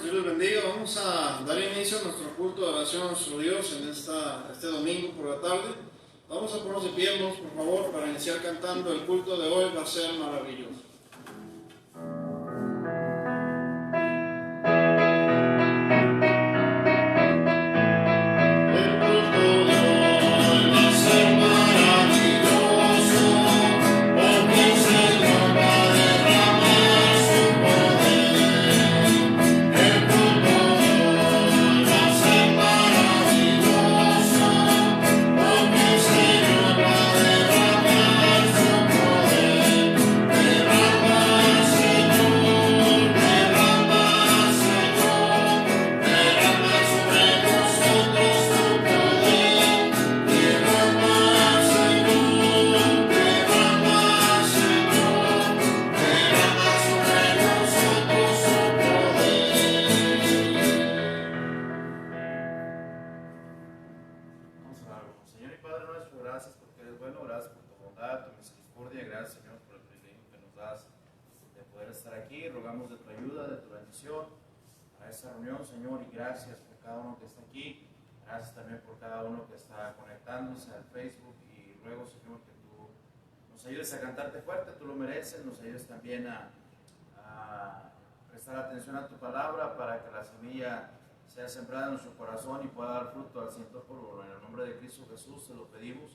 Dios les bendiga. Vamos a dar inicio a nuestro culto de oración a nuestro Dios en este domingo por la tarde. Vamos a ponernos de pie, hermanos, por favor, para iniciar cantando. El culto de hoy va a ser maravilloso. Señor, y gracias por cada uno que está aquí, gracias también por cada uno que está conectándose al Facebook, y ruego, Señor, que tú nos ayudes a cantarte fuerte, tú lo mereces, nos ayudes también a prestar atención a tu palabra para que la semilla sea sembrada en nuestro corazón y pueda dar fruto al ciento por uno. En el nombre de Cristo Jesús te lo pedimos,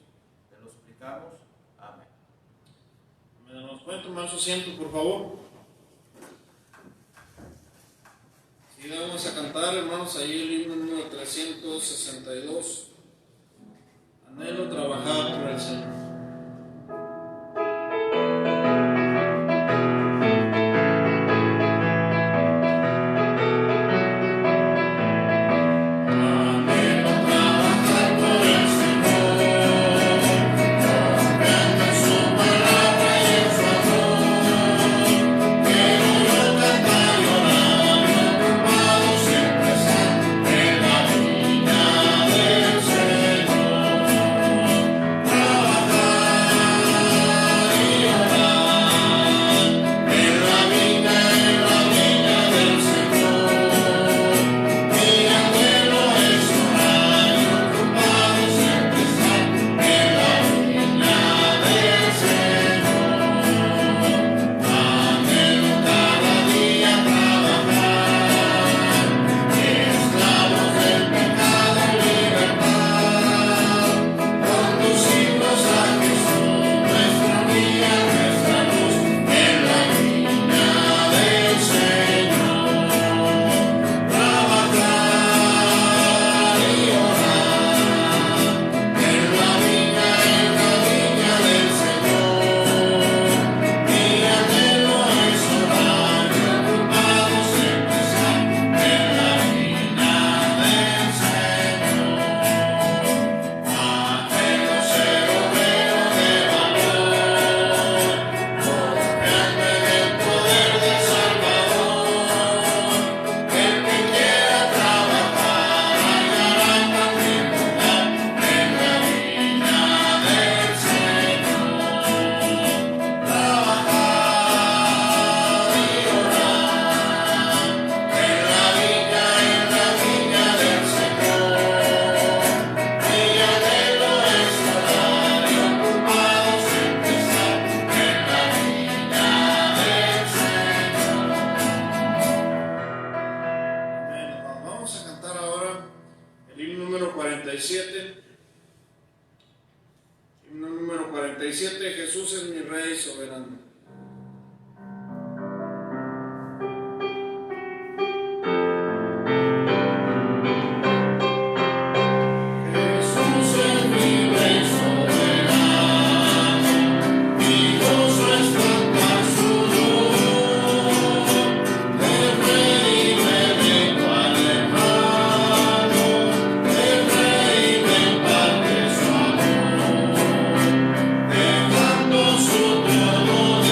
te lo suplicamos, amén. ¿Nos pueden tomar su asiento, por favor? Y vamos a cantar, hermanos, ahí el himno número 362. Anhelo trabajar por el Señor. Himno número 47, Jesús es mi Rey soberano. Su todo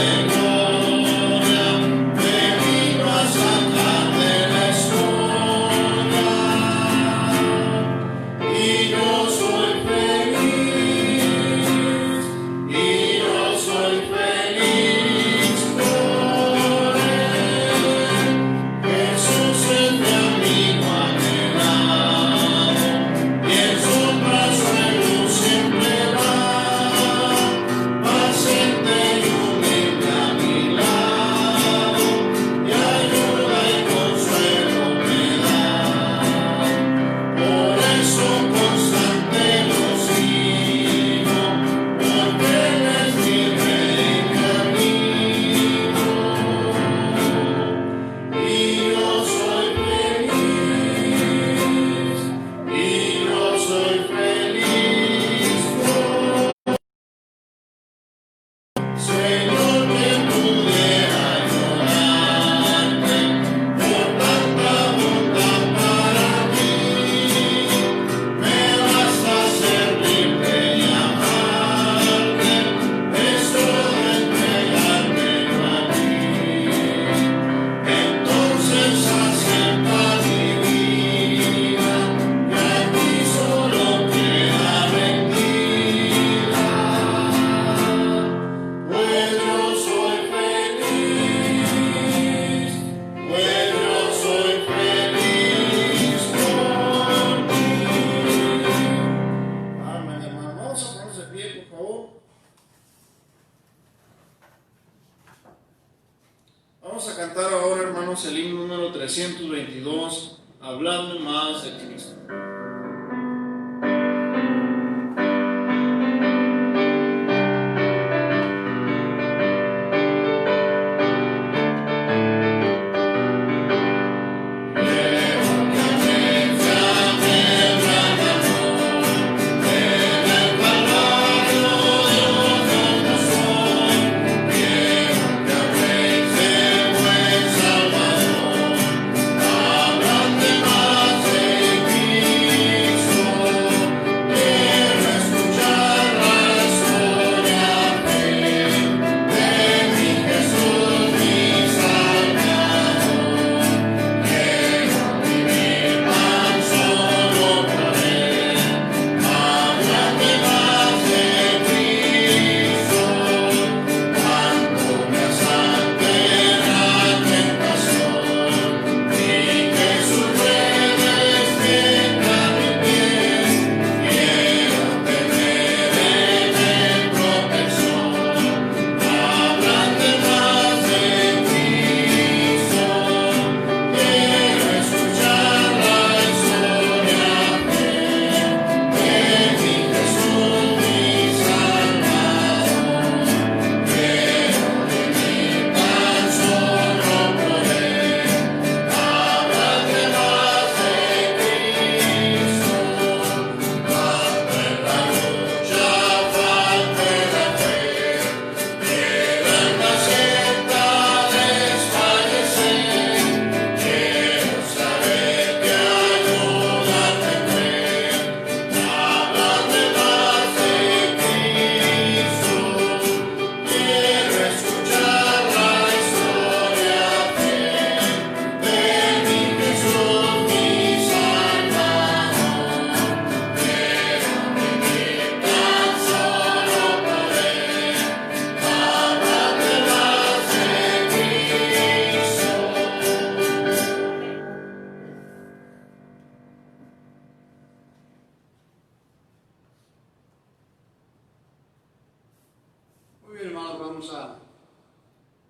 cantar ahora, hermanos, el himno número 322, Hablando más de Cristo.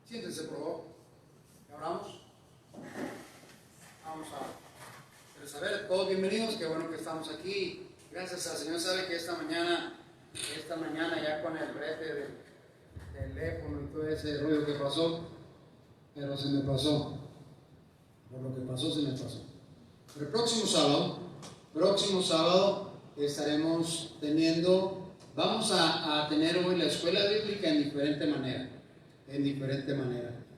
Siéntense, por favor. Oramos. Vamos a saber, todos bienvenidos, qué bueno que estamos aquí. Gracias al Señor. Sabe que esta mañana ya con el brete del teléfono y todo ese rollo que pasó, pero se me pasó. Por lo que pasó, se me pasó. Pero el próximo sábado estaremos vamos a tener hoy la escuela bíblica en diferente manera.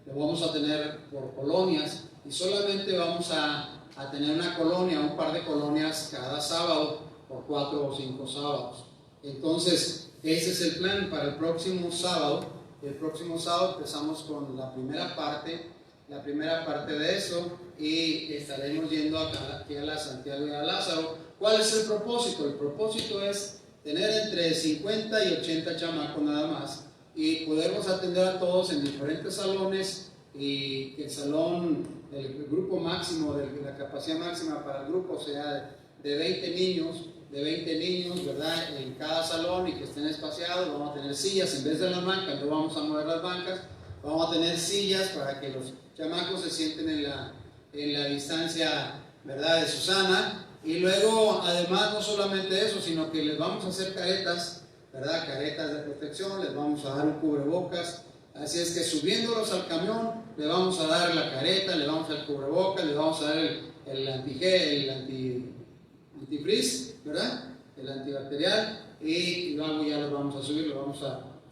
Lo vamos a tener por colonias y solamente vamos a tener una colonia, un par de colonias cada sábado por 4 o 5 sábados. Entonces, ese es el plan para el próximo sábado. El próximo sábado empezamos con la primera parte de eso y estaremos yendo aquí a la Santiago y a Lázaro. ¿Cuál es el propósito? El propósito es tener entre 50 y 80 chamacos nada más y poderlos atender a todos en diferentes salones y que el grupo máximo, la capacidad máxima para el grupo sea de 20 niños, ¿verdad? En cada salón y que estén espaciados. Vamos a tener sillas en vez de las bancas, no vamos a mover las bancas, vamos a tener sillas para que los chamacos se sienten en la distancia, ¿verdad?, de Susana. Y luego, además, no solamente eso, sino que les vamos a hacer caretas, ¿verdad?, caretas de protección, les vamos a dar un cubrebocas. Así es que subiéndolos al camión, le vamos a dar la careta, le vamos a dar el cubrebocas, le vamos a dar el antifreeze, ¿verdad?, el antibacterial, y luego ya los vamos a subir,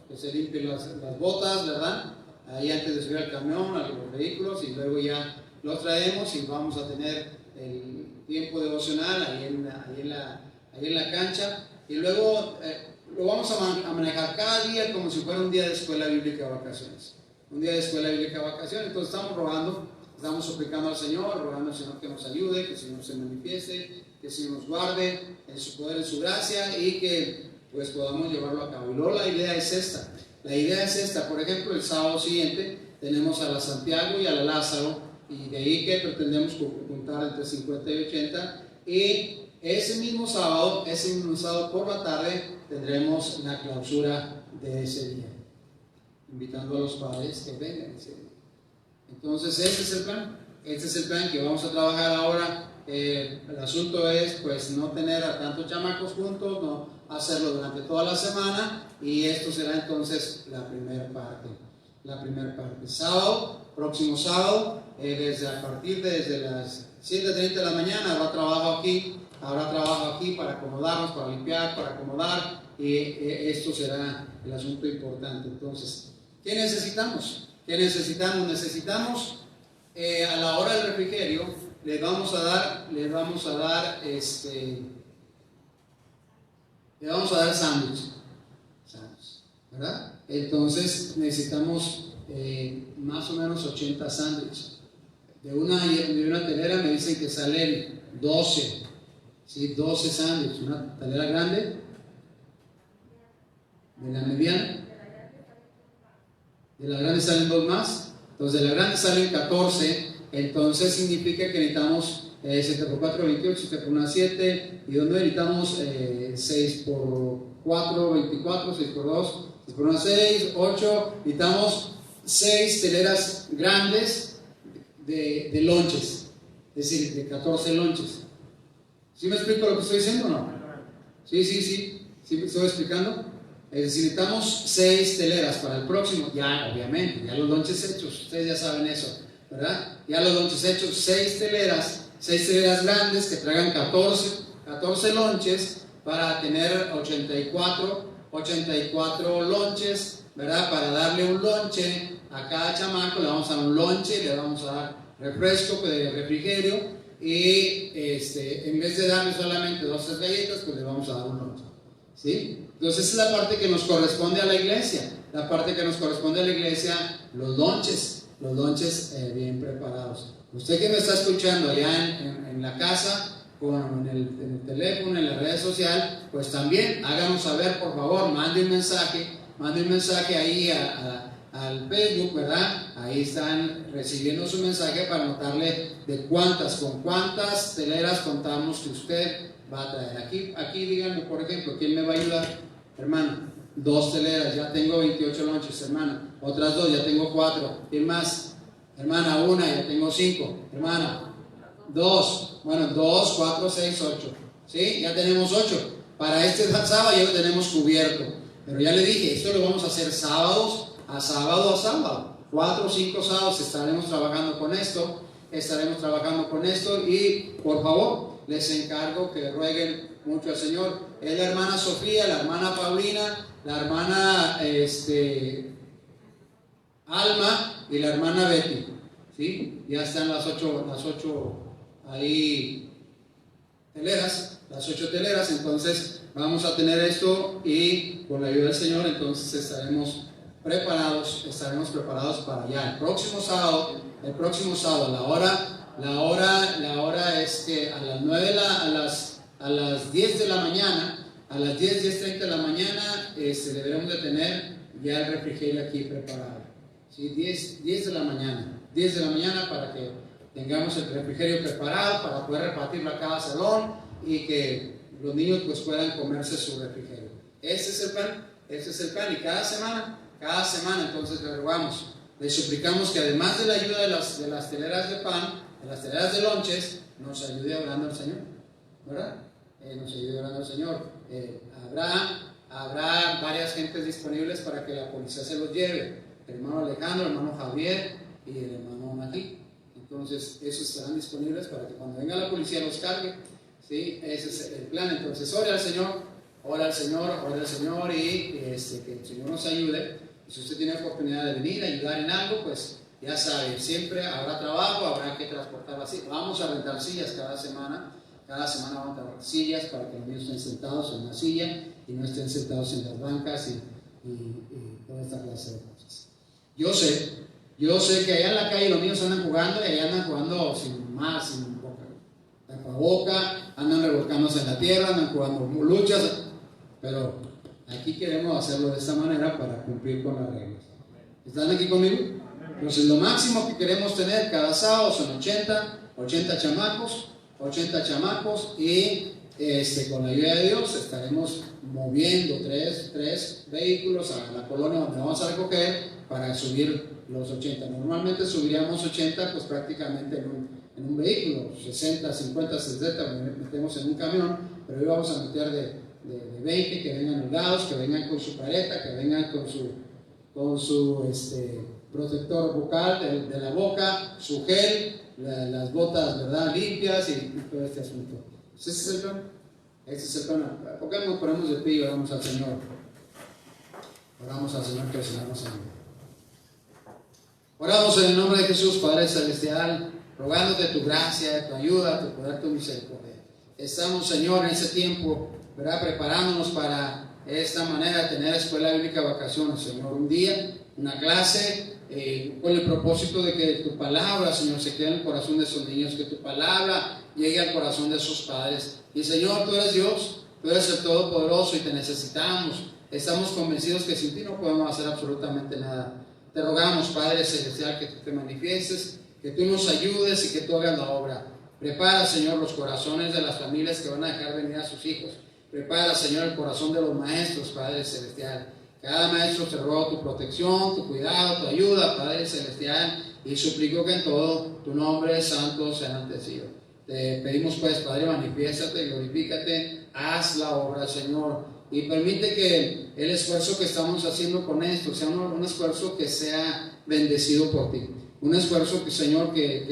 que se limpien las botas, ¿verdad?, ahí antes de subir al camión, a los vehículos, y luego ya los traemos y vamos a tener el tiempo devocional ahí en la cancha, y luego lo vamos a manejar cada día como si fuera un día de escuela bíblica de vacaciones. Entonces estamos estamos suplicando al Señor, rogando al Señor que nos ayude, que el Señor se manifieste, que el Señor nos guarde en su poder, en su gracia, y que pues podamos llevarlo a cabo. Y luego la idea es esta, por ejemplo, el sábado siguiente tenemos a la Santiago y a la Lázaro, y de ahí que pretendemos juntar entre 50 y 80, y ese mismo sábado por la tarde tendremos la clausura de ese día, invitando a los padres que vengan ese día. Entonces ese es el plan. Este es el plan que vamos a trabajar ahora. El asunto es pues no tener a tantos chamacos juntos, no hacerlo durante toda la semana, y esto será entonces la primera parte. Sábado, próximo sábado, a partir desde las 7:30 de la mañana habrá trabajo aquí para acomodarnos, para limpiar, para acomodar, y esto será el asunto importante. Entonces, ¿qué necesitamos? Necesitamos a la hora del refrigerio les vamos a dar sándwich, ¿verdad? Entonces necesitamos más o menos 80 sándwiches. De una telera me dicen que salen 12, ¿sí? 12 sándwiches, una telera grande, de la mediana, de la grande salen 2 más, entonces de la grande salen 14. Entonces significa que necesitamos 7 por 4, 28, 7 por 1, 7, y donde necesitamos 6 por 4, 24, 6 por 2, 6 por 1, 6, 8, necesitamos 6 teleras grandes de lonches, es decir, de 14 lonches. ¿Sí me explico lo que estoy diciendo o no? Sí, me estoy explicando. Es decir, necesitamos 6 teleras para el próximo, ya obviamente, ya los lonches hechos, ustedes ya saben eso, ¿verdad? Ya los lonches hechos, 6 teleras grandes que traigan 14 lonches para tener 84 lonches, ¿verdad? Para darle un lonche a cada chamaco, le vamos a dar un lonche, le vamos a dar refresco de refrigerio, y en vez de darle solamente 2 galletas, pues le vamos a dar un lonche, ¿sí? Entonces esa es la parte que nos corresponde a la iglesia. Los lonches bien preparados. Usted que me está escuchando allá en la casa, en el teléfono, en la red social, pues también háganos saber, por favor, mande un mensaje ahí al Facebook, ¿verdad? Ahí están recibiendo su mensaje para anotarle con cuántas teleras contamos que usted va a traer. Aquí díganme, por ejemplo, ¿quién me va a ayudar? Hermano, 2 teleras, ya tengo 28 lonches, hermana. Otras 2, ya tengo 4. ¿Quién más? Hermana, 1, ya tengo 5. Hermana, 2. Bueno, 2, 4, 6, 8. ¿Sí? Ya tenemos 8. Para este sábado ya lo tenemos cubierto. Pero ya le dije, esto lo vamos a hacer sábado a sábado. 4 o 5 sábados estaremos trabajando con esto. Y por favor, les encargo que rueguen mucho al Señor. Es la hermana Sofía, la hermana Paulina, la hermana Alma y la hermana Betty, ¿sí? Ya están las 8 ahí teleras, entonces vamos a tener esto, y con la ayuda del Señor entonces estaremos preparados para allá. El próximo sábado, la hora es que a las 9 a las 10 de la mañana, a las 10:30 de la mañana, deberemos de tener ya el refrigerio aquí preparado, ¿sí? 10 de la mañana para que tengamos el refrigerio preparado para poder repartirlo a cada salón y que los niños pues puedan comerse su refrigerio. Ese es el plan, y cada semana entonces le suplicamos que además de la ayuda de las teleras de pan, de las teleras de lonches, nos ayude orando al Señor, ¿verdad? Habrá varias gentes disponibles para que la policía se los lleve, el hermano Alejandro, el hermano Javier y el hermano Mati. Entonces esos estarán disponibles para que cuando venga la policía los cargue, ¿sí? Ese es el plan. Entonces ore al Señor y que el Señor nos ayude. Y si usted tiene la oportunidad de venir a ayudar en algo, pues ya sabe, siempre habrá trabajo, habrá que transportar así. Vamos a rentar sillas cada semana vamos a rentar sillas para que los niños estén sentados en una silla y no estén sentados en las bancas y toda esta clase de cosas. Yo sé que allá en la calle los niños andan jugando, y allá andan jugando sin tapaboca, andan revolcándose en la tierra, andan jugando luchas, pero aquí queremos hacerlo de esta manera para cumplir con las reglas. ¿Están aquí conmigo? Entonces lo máximo que queremos tener cada sábado son 80 chamacos, y con la ayuda de Dios estaremos moviendo tres vehículos a la colonia donde vamos a recoger para subir los 80. Normalmente subiríamos 80 pues prácticamente en un vehículo, 60, 50, 60 metemos en un camión, pero hoy vamos a meter de 20 que vengan holgados, que vengan con su careta, que vengan con su protector bucal de la boca, su gel, las botas, ¿verdad?, limpias y todo este asunto. ¿Ese es el plan? Ese es el plan. ¿Por qué nos ponemos de pie y oramos al Señor? Oramos al Señor, que el Señor nos ayude. Oramos en el nombre de Jesús, Padre Celestial, rogándote tu gracia, tu ayuda, tu poder, tu misericordia. Estamos, Señor, en ese tiempo, ¿verdad?, preparándonos para esta manera de tener escuela bíblica vacaciones, Señor. Un día, una clase, con el propósito de que tu palabra, Señor, se quede en el corazón de esos niños, que tu palabra llegue al corazón de esos padres. Y Señor, tú eres Dios, tú eres el Todopoderoso y te necesitamos. Estamos convencidos que sin ti no podemos hacer absolutamente nada. Te rogamos, Padre Celestial, que tú te manifiestes, que tú nos ayudes y que tú hagas la obra. Prepara, Señor, los corazones de las familias que van a dejar venir a sus hijos. Prepara, Señor, el corazón de los maestros, Padre Celestial. Cada maestro te ruego tu protección, tu cuidado, tu ayuda, Padre Celestial, y suplico que en todo tu nombre santo sea enaltecido. Te pedimos, pues, Padre, manifiéstate, glorifícate, haz la obra, Señor, y permite que el esfuerzo que estamos haciendo con esto sea un esfuerzo que sea bendecido por ti. Un esfuerzo que, Señor, que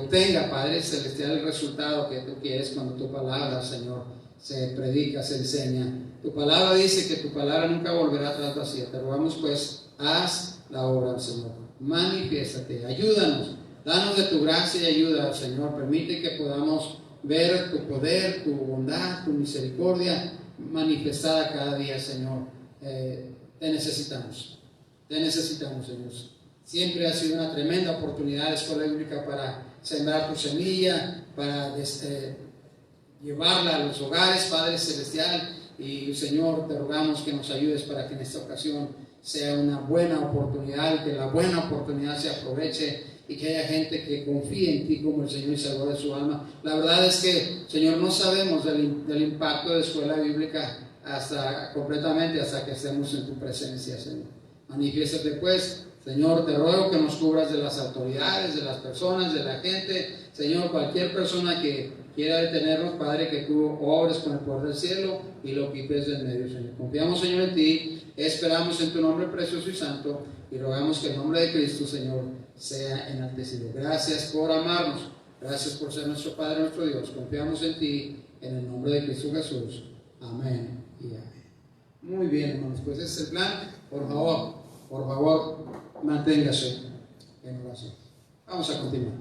obtenga, Padre Celestial, el resultado que tú quieres cuando tu palabra, Señor, se predica, se enseña. Tu palabra dice que tu palabra nunca volverá atrás vacía. Te rogamos, pues, haz la obra, Señor. Manifiéstate, ayúdanos, danos de tu gracia y ayuda, Señor. Permite que podamos ver tu poder, tu bondad, tu misericordia manifestada cada día, Señor. Te necesitamos, Señor. Siempre ha sido una tremenda oportunidad la escuela bíblica para sembrar tu semilla, para llevarla a los hogares, Padre Celestial. Y, Señor, te rogamos que nos ayudes para que en esta ocasión sea una buena oportunidad, que la buena oportunidad se aproveche y que haya gente que confíe en ti como el Señor y Salvador de su alma. La verdad es que, Señor, no sabemos del impacto de escuela bíblica completamente hasta que estemos en tu presencia, Señor. Manifiéstate, pues, Señor, te ruego que nos cubras de las autoridades, de las personas, de la gente. Señor, cualquier persona que quiera detenernos, Padre, que tú obres con el poder del cielo y lo quites del medio, Señor. Confiamos, Señor, en ti, esperamos en tu nombre precioso y santo y rogamos que el nombre de Cristo, Señor, sea enaltecido. Gracias por amarnos, gracias por ser nuestro Padre, nuestro Dios. Confiamos en ti, en el nombre de Cristo Jesús. Amén y amén. Muy bien, hermanos, pues ese es el plan. Por favor, manténgase en oración. Vamos a continuar.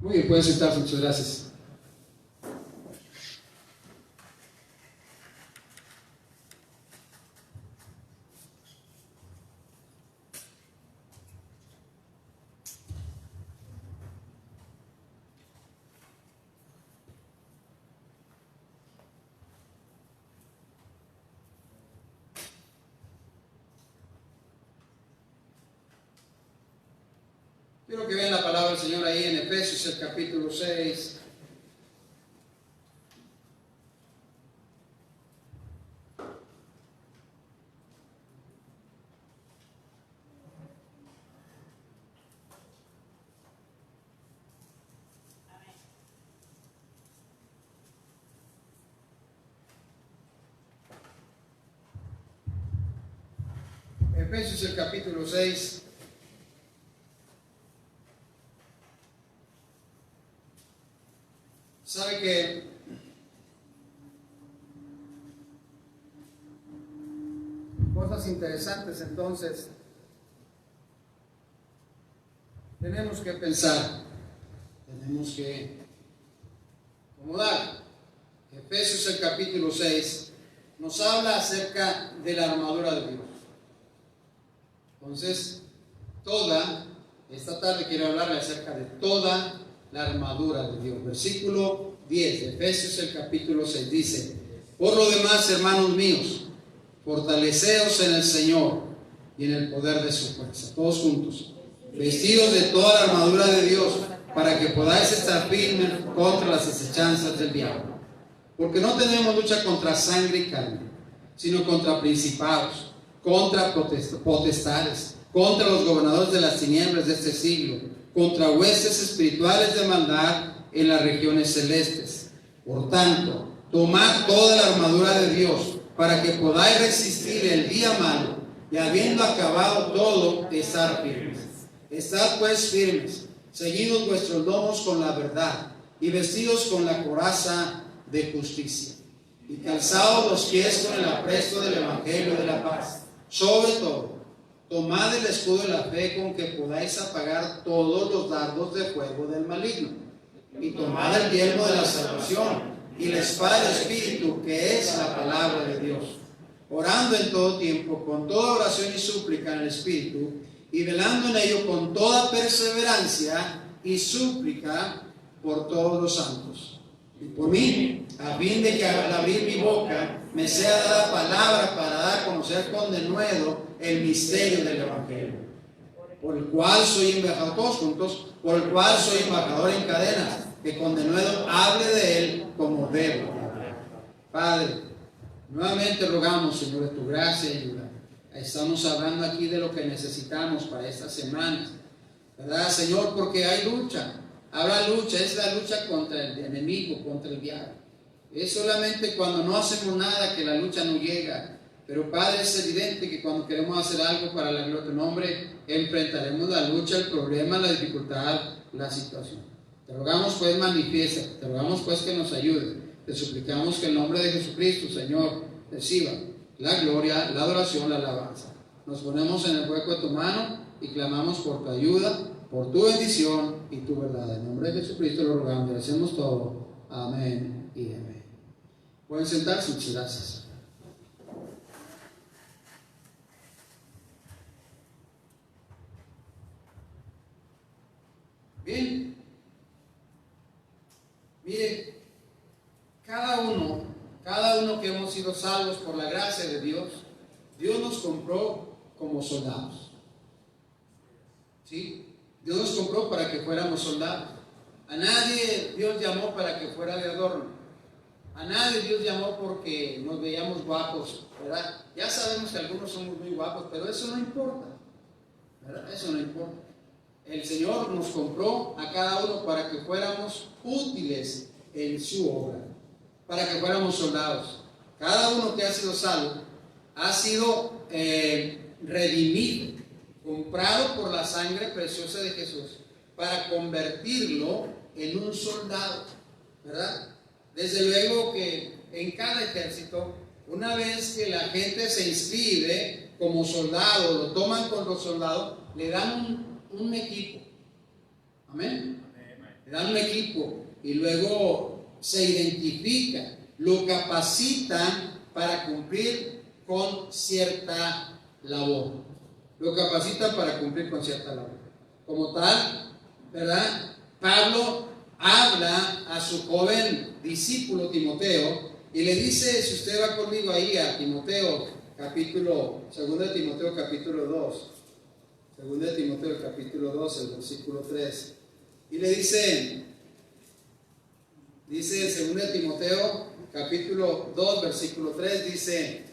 Muy bien, pueden sentarse, muchas gracias. Quiero que vean la palabra del Señor ahí en Efesios, el capítulo 6. Efesios, el capítulo 6. Sabe que cosas interesantes, entonces tenemos que pensar, tenemos que acomodar. Efesios, el capítulo 6 nos habla acerca de la armadura de Dios. Entonces, esta tarde quiero hablarle acerca de toda la armadura de Dios. Versículo 10 de Efesios, el capítulo 6 dice: por lo demás, hermanos míos, fortaleceos en el Señor y en el poder de su fuerza. Todos juntos. Vestidos de toda la armadura de Dios, para que podáis estar firmes contra las acechanzas del diablo. Porque no tenemos lucha contra sangre y carne, sino contra principados, contra potestades, contra los gobernadores de las tinieblas de este siglo, contra huestes espirituales de maldad en las regiones celestes. Por tanto, tomad toda la armadura de Dios, para que podáis resistir el día malo, y habiendo acabado todo, estar firmes. Estad pues firmes, ceñidos vuestros lomos con la verdad, y vestidos con la coraza de justicia, y calzados los pies con el apresto del evangelio de la paz. Sobre todo, tomad el escudo de la fe, con que podáis apagar todos los dardos de fuego del maligno, y tomad el yelmo de la salvación y la espada del Espíritu, que es la palabra de Dios, orando en todo tiempo con toda oración y súplica en el Espíritu, y velando en ello con toda perseverancia y súplica por todos los santos, y por mí, a fin de que al abrir mi boca me sea dada palabra para dar a conocer con denuedo el misterio del Evangelio, por el cual soy embajador, todos juntos, por el cual soy embajador en cadenas, que con denuedo hable de él como debo. Padre, nuevamente rogamos, Señor, de tu gracia y ayuda. Estamos hablando aquí de lo que necesitamos para estas semanas, ¿verdad, Señor? Porque hay lucha. Habrá lucha, es la lucha contra el enemigo, contra el diablo. Es solamente cuando no hacemos nada que la lucha no llega. Pero Padre, es evidente que cuando queremos hacer algo para la gloria de tu nombre, enfrentaremos la lucha, el problema, la dificultad, la situación. Te rogamos pues manifiesta, te rogamos pues que nos ayude. Te suplicamos que en el nombre de Jesucristo, Señor, reciba la gloria, la adoración, la alabanza. Nos ponemos en el hueco de tu mano y clamamos por tu ayuda, por tu bendición y tu verdad. En nombre de Jesucristo lo rogamos y hacemos todo. Amén y amén. Pueden sentarse, muchas gracias. Bien, mire, cada uno que hemos sido salvos por la gracia de Dios, Dios nos compró como soldados. ¿Sí? Dios nos compró para que fuéramos soldados. A nadie Dios llamó para que fuera de adorno. A nadie Dios llamó porque nos veíamos guapos, ¿verdad? Ya sabemos que algunos somos muy guapos, pero eso no importa, ¿verdad? Eso no importa. El Señor nos compró a cada uno para que fuéramos útiles en su obra, para que fuéramos soldados. Cada uno que ha sido salvo ha sido redimido, comprado por la sangre preciosa de Jesús, para convertirlo en un soldado, ¿verdad? Desde luego que en cada ejército, una vez que la gente se inscribe como soldado, lo toman como soldado, le dan un equipo. Amén. Le dan un equipo y luego se identifica, lo capacitan para cumplir con cierta labor. Lo capacitan para cumplir con cierta labor. Como tal, ¿verdad? Pablo habla a su joven discípulo Timoteo y le dice, si usted va conmigo ahí a Timoteo, 2 de Timoteo capítulo 2, 2 de Timoteo capítulo 2, el versículo 3, y le dice 2 de Timoteo capítulo 2, versículo 3, dice,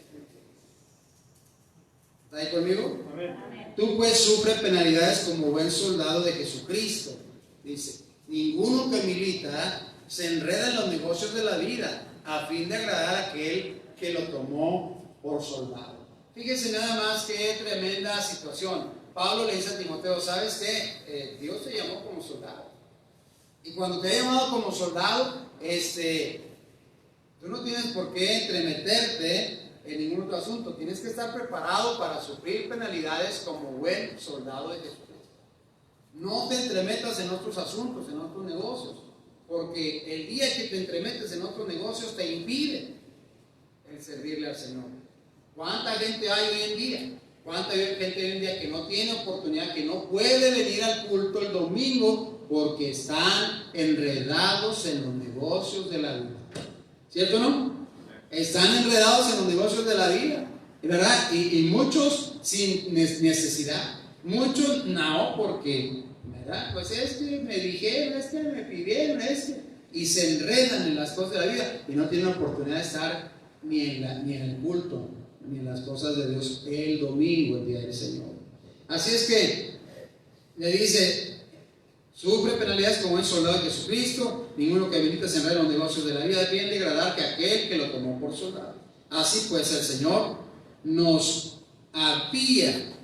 ¿está ahí conmigo? Amén. Tú pues sufre penalidades como buen soldado de Jesucristo. Dice, ninguno que milita se enreda en los negocios de la vida a fin de agradar a aquel que lo tomó por soldado. Fíjense nada más qué tremenda situación. Pablo le dice a Timoteo, ¿sabes qué? Dios te llamó como soldado. Y cuando te ha llamado como soldado, tú no tienes por qué entremeterte en ningún otro asunto. Tienes que estar preparado para sufrir penalidades como buen soldado de Jesucristo. No te entremetas en otros asuntos, en otros negocios, porque el día que te entremetes en otros negocios te impide el servirle al Señor. ¿Cuánta gente hay hoy en día? ¿Cuánta gente hoy en día que no tiene oportunidad, que no puede venir al culto el domingo porque están enredados en los negocios de la vida? ¿Cierto o no? Están enredados en los negocios de la vida, ¿verdad? Y muchos sin necesidad, muchos no, porque, ¿verdad? Pues me dijeron, me pidieron, y se enredan en las cosas de la vida y no tienen oportunidad de estar ni en el culto, ni en las cosas de Dios el domingo, el día del Señor. Así es que le dice: sufre penalidades como es soldado de Jesucristo. Ninguno que milita se enreda en los negocios de la vida, es bien degradar que aquel que lo tomó por soldado. Así pues el Señor nos había,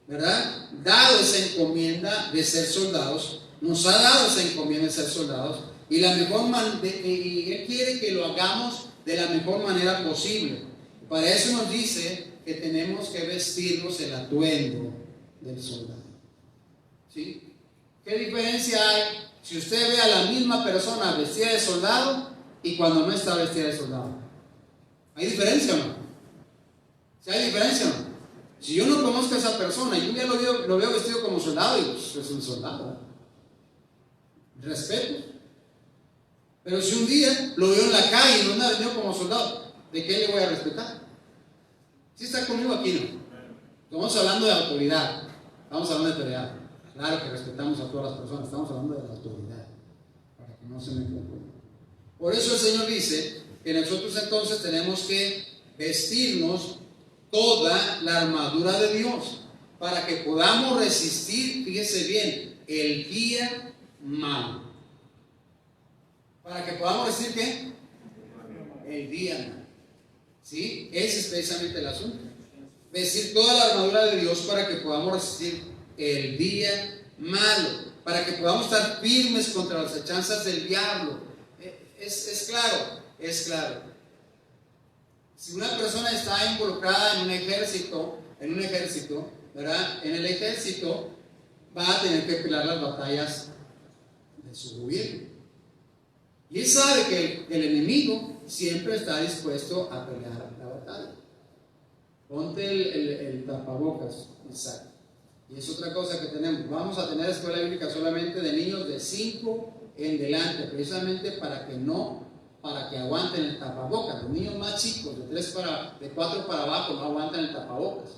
¿verdad?, dado esa encomienda de ser soldados, nos ha dado esa encomienda de ser soldados, y Él quiere que lo hagamos de la mejor manera posible. Para eso nos dice que tenemos que vestirnos el atuendo del soldado. ¿Sí? ¿Qué diferencia hay si usted ve a la misma persona vestida de soldado y cuando no está vestida de soldado? ¿Hay diferencia o no? ¿Sí hay diferencia o no? Si yo no conozco a esa persona y un día lo veo vestido como soldado, y pues es un soldado, respeto. Pero si un día lo veo en la calle y no anda vestido como soldado, ¿de qué le voy a respetar? ¿Sí está conmigo aquí, no? Estamos hablando de autoridad, estamos hablando de autoridad. Claro que respetamos a todas las personas, estamos hablando de la autoridad, para que no se me confunda. Por eso el Señor dice que nosotros entonces tenemos que vestirnos toda la armadura de Dios para que podamos resistir, fíjese bien, el día malo. Para que podamos resistir, ¿qué? El día malo. ¿Sí? Ese es precisamente el asunto. Vestir toda la armadura de Dios para que podamos resistir el día malo, para que podamos estar firmes contra las acechanzas del diablo. Es claro. Si una persona está involucrada en un ejército, ¿verdad? En el ejército va a tener que pelear las batallas de su gobierno. Y él sabe que el enemigo siempre está dispuesto a pelear la batalla. Ponte el tapabocas, Isaac. Y es otra cosa que tenemos. Vamos a tener escuela bíblica solamente de niños de 5 en delante, precisamente para que aguanten el tapabocas. Los niños más chicos, de 4 para abajo, no aguantan el tapabocas.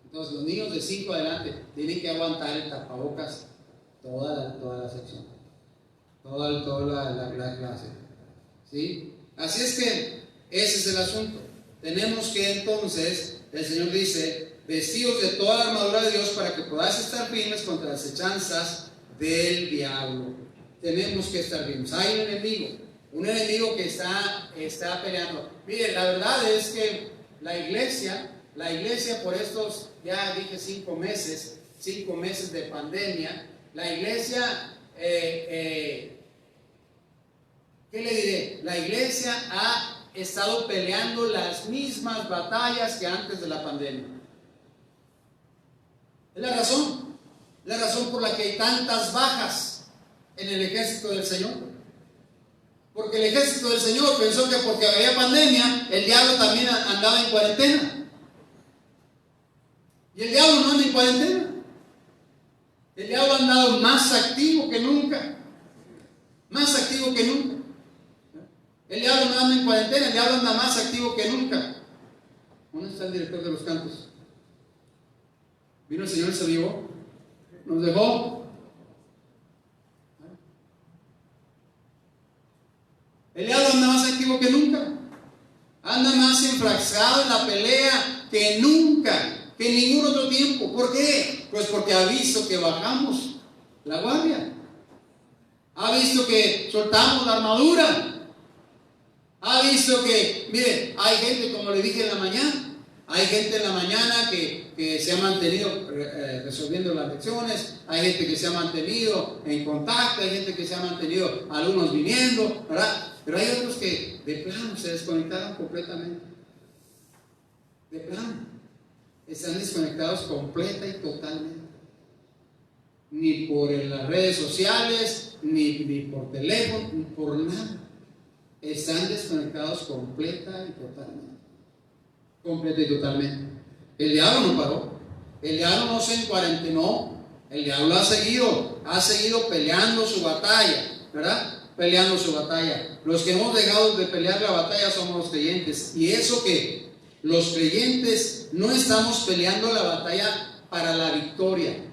Entonces los niños de 5 adelante tienen que aguantar el tapabocas toda la sección, toda la clase. ¿Sí? Así es que ese es el asunto. Tenemos que entonces, el Señor dice, vestidos de toda la armadura de Dios para que podáis estar firmes contra las acechanzas del diablo. Tenemos que estar firmes. Hay un enemigo que está peleando. Mire, la verdad es que la iglesia por estos, ya dije 5 meses de pandemia, la iglesia, ¿qué le diré? La iglesia ha estado peleando las mismas batallas que antes de la pandemia. Es la razón por la que hay tantas bajas en el ejército del Señor. Porque el ejército del Señor pensó que porque había pandemia, el diablo también andaba en cuarentena. Y el diablo no anda en cuarentena. El diablo ha andado más activo que nunca. El diablo no anda en cuarentena, el diablo anda más activo que nunca. ¿Dónde está el director de los cantos? Vino el Señor y se llevó. Nos dejó. El diablo anda más activo que nunca. Anda más enfrascado en la pelea que nunca, que en ningún otro tiempo. ¿Por qué? Pues porque ha visto que bajamos la guardia. Ha visto que soltamos la armadura. Ha visto que, mire, hay gente, como le dije en la mañana, hay gente en la mañana que se ha mantenido resolviendo las lecciones, hay gente que se ha mantenido en contacto, hay gente que se ha mantenido, alumnos viniendo, ¿verdad? Pero hay otros que de plano se desconectaron completamente. De plano. Están desconectados completa y totalmente. Ni por las redes sociales, ni por teléfono, ni por nada. Están desconectados completa y totalmente. Completa y totalmente. El diablo no paró. El diablo no se encuarentenó. El diablo ha seguido peleando su batalla, ¿verdad? Peleando su batalla. Los que hemos dejado de pelear la batalla somos los creyentes. Y eso que los creyentes no estamos peleando la batalla para la victoria.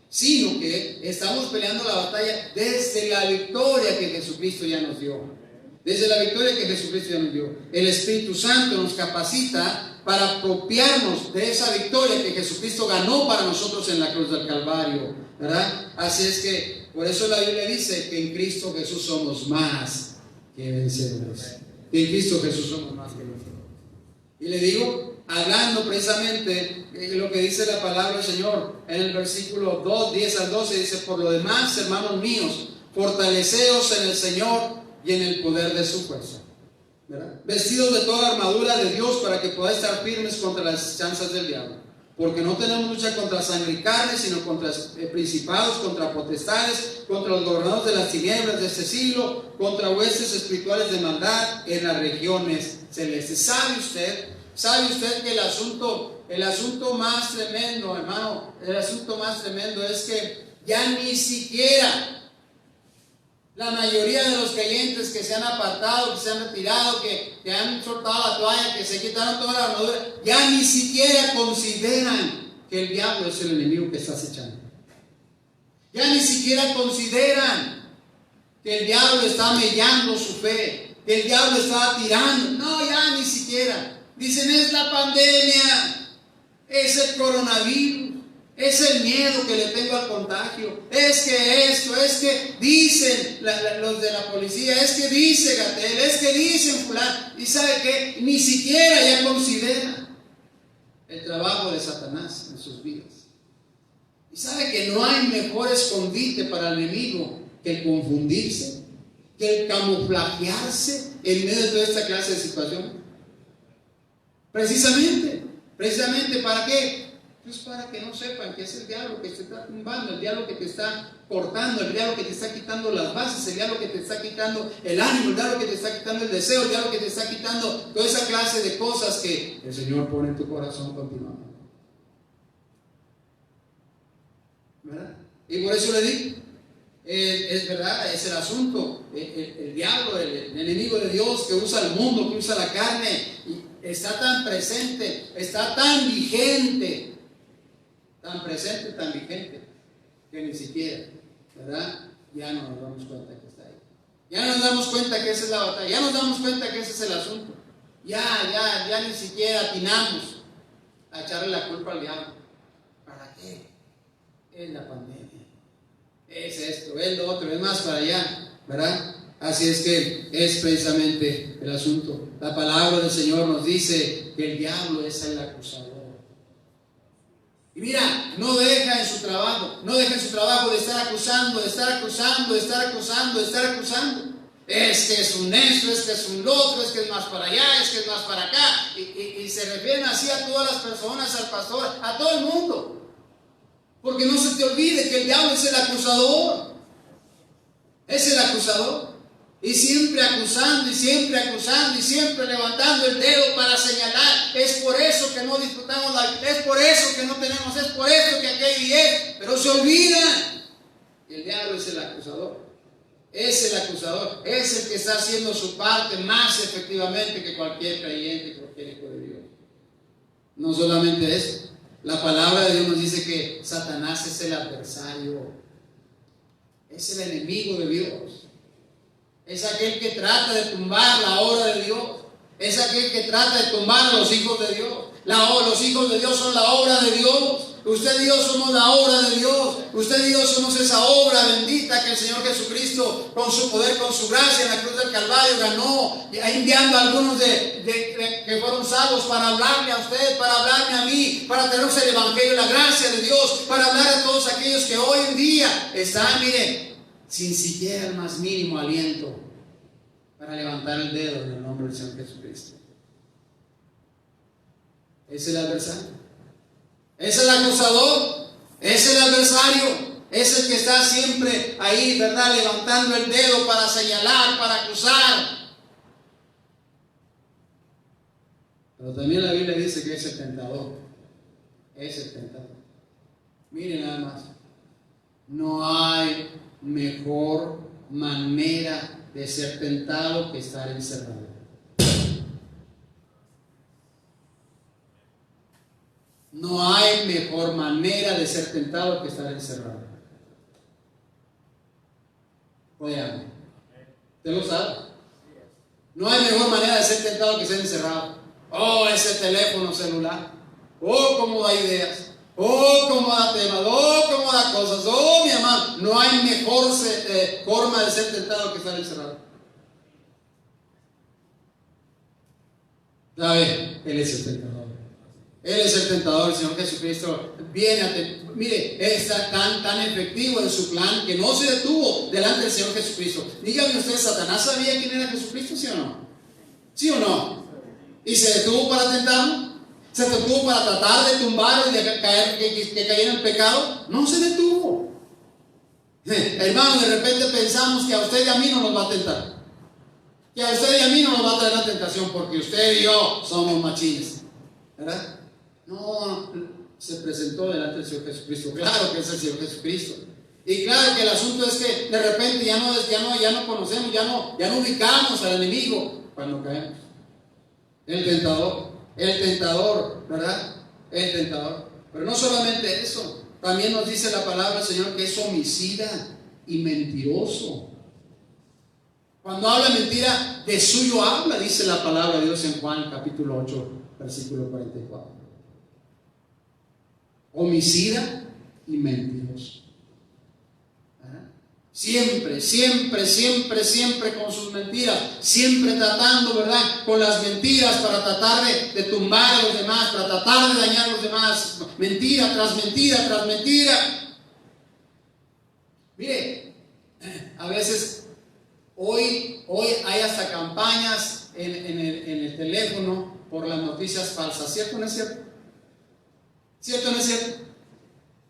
sino que estamos peleando la batalla desde la victoria que Jesucristo ya nos dio. Desde la victoria que Jesucristo ya nos dio. El Espíritu Santo nos capacita para apropiarnos de esa victoria que Jesucristo ganó para nosotros en la cruz del Calvario, ¿verdad? Así es que, por eso la Biblia dice que en Cristo Jesús somos más que vencedores. Que en Cristo Jesús somos más que vencedores. Y le digo, hablando precisamente lo que dice la palabra del Señor en el versículo 2, 10 al 12, dice: por lo demás, hermanos míos, fortaleceos en el Señor y en el poder de su fuerza, ¿verdad? Vestidos de toda la armadura de Dios para que podáis estar firmes contra las chanzas del diablo, porque no tenemos lucha contra sangre y carne, sino contra principados, contra potestades, contra los gobernadores de las tinieblas de este siglo, contra huestes espirituales de maldad en las regiones celestes. ¿Sabe usted que el asunto más tremendo, hermano, el asunto más tremendo es que ya ni siquiera la mayoría de los creyentes que se han apartado, que se han retirado, que han soltado la toalla, que se quitaron toda la armadura, ya ni siquiera consideran que el diablo es el enemigo que está acechando. Ya ni siquiera consideran que el diablo está mellando su fe, que el diablo está tirando. No, ya ni siquiera. Dicen: es la pandemia, es el coronavirus, es el miedo que le tengo al contagio, es que esto, es que dicen los de la policía, es que dice Gatell, es que dicen fulano. Y ¿sabe qué? Ni siquiera ya considera el trabajo de Satanás en sus vidas. Y sabe que no hay mejor escondite para el enemigo que el confundirse, que el camuflajearse en medio de toda esta clase de situación. Precisamente, ¿para qué? Pues para que no sepan que es el diablo que te está tumbando, el diablo que te está cortando, el diablo que te está quitando las bases, el diablo que te está quitando el ánimo, el diablo que te está quitando el deseo, el diablo que te está quitando toda esa clase de cosas que el Señor pone en tu corazón continuamente, ¿verdad? Y por eso le digo, es verdad, es el asunto, el diablo, el enemigo de Dios que usa el mundo, que usa la carne, y está tan presente, está tan vigente, que ni siquiera, ¿verdad? Ya no nos damos cuenta que está ahí. Ya nos damos cuenta que esa es la batalla, ya nos damos cuenta que ese es el asunto. Ya ni siquiera atinamos a echarle la culpa al diablo. ¿Para qué? Es la pandemia, es esto, es lo otro, es más para allá, ¿verdad? Así es que es precisamente el asunto. La palabra del Señor nos dice que el diablo es el acusador. Y mira, no deja en su trabajo de estar acusando. Es que es un esto, es que es un otro, es que es más para allá, es que es más para acá. Y se refieren así a todas las personas, al pastor, a todo el mundo. Porque no se te olvide que el diablo es el acusador. Es el acusador. Y siempre acusando, y siempre levantando el dedo para señalar. Es por eso que no disfrutamos la vida, es por eso que no tenemos, es por eso que aquello y es. Pero se olvidan. Y el diablo es el acusador. Es el acusador. Es el que está haciendo su parte más efectivamente que cualquier creyente, que cualquier hijo de Dios. No solamente eso. La palabra de Dios nos dice que Satanás es el adversario. Es el enemigo de Dios. Es aquel que trata de tumbar la obra de Dios. Es aquel que trata de tumbar a los hijos de Dios. Los hijos de Dios son la obra de Dios. Usted y yo somos la obra de Dios. Usted y yo somos esa obra bendita que el Señor Jesucristo, con su poder, con su gracia en la cruz del Calvario, ganó, enviando a algunos que fueron salvos para hablarle a usted, para hablarme a mí, para tener el Evangelio, la gracia de Dios, para hablar a todos aquellos que hoy en día están, miren, sin siquiera el más mínimo aliento para levantar el dedo en el nombre del Señor Jesucristo. Es el adversario, es el acusador, es el adversario, es el que está siempre ahí, ¿verdad? Levantando el dedo para señalar, para acusar. Pero también la Biblia dice que es el tentador. Es el tentador. Miren nada más. No hay mejor manera de ser tentado que estar encerrado. No hay mejor manera de ser tentado que estar encerrado. Óyame, usted lo sabe. No hay mejor manera de ser tentado que ser encerrado. Oh, ese teléfono celular. Oh, cómo da ideas. Oh, cómo da temas. Oh, cómo da cosas. Oh, mi amado. No hay mejor forma de ser tentado que estar encerrado. ¿Sabe? Él es el tentador. Él es el tentador, el Señor Jesucristo. Viene a mire, está tan efectivo en su plan que no se detuvo delante del Señor Jesucristo. Díganme ustedes, ¿Satanás sabía quién era Jesucristo, sí o no? ¿Sí o no? ¿Y se detuvo para tentarlo? ¿Se detuvo para tratar de tumbarlo y de que cayera en el pecado? No se detuvo. Hermano, de repente pensamos que a usted y a mí no nos va a tentar. Que a usted y a mí no nos va a traer la tentación porque usted y yo somos machines. ¿Verdad? No, se presentó delante del Señor Jesucristo. Claro que es el Señor Jesucristo. Y claro que el asunto es que de repente ya no conocemos, ya no ubicamos al enemigo cuando caemos. El tentador, ¿verdad? El tentador. Pero no solamente eso, también nos dice la palabra del Señor que es homicida y mentiroso. Cuando habla mentira, de suyo habla, dice la palabra de Dios en Juan capítulo 8, versículo 44. Homicida y mentiroso. Siempre con sus mentiras, siempre tratando, ¿verdad? Con las mentiras para tratar de tumbar a los demás, para tratar de dañar a los demás, mentira tras mentira tras mentira. Mire, a veces hoy hay hasta campañas en el teléfono por las noticias falsas, ¿cierto o no es cierto? ¿Cierto o no es cierto?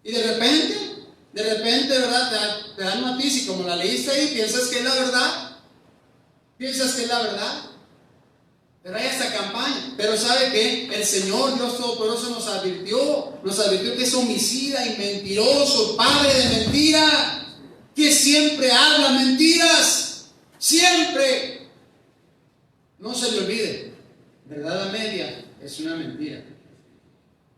Y de repente, ¿verdad? Te dan noticia y como la leíste ahí, piensas que es la verdad. Pero hay esta campaña. Pero ¿sabe qué? El Señor Dios Todopoderoso nos advirtió que es homicida y mentiroso, padre de mentira, que siempre habla mentiras. Siempre. No se le olvide, verdad a media es una mentira.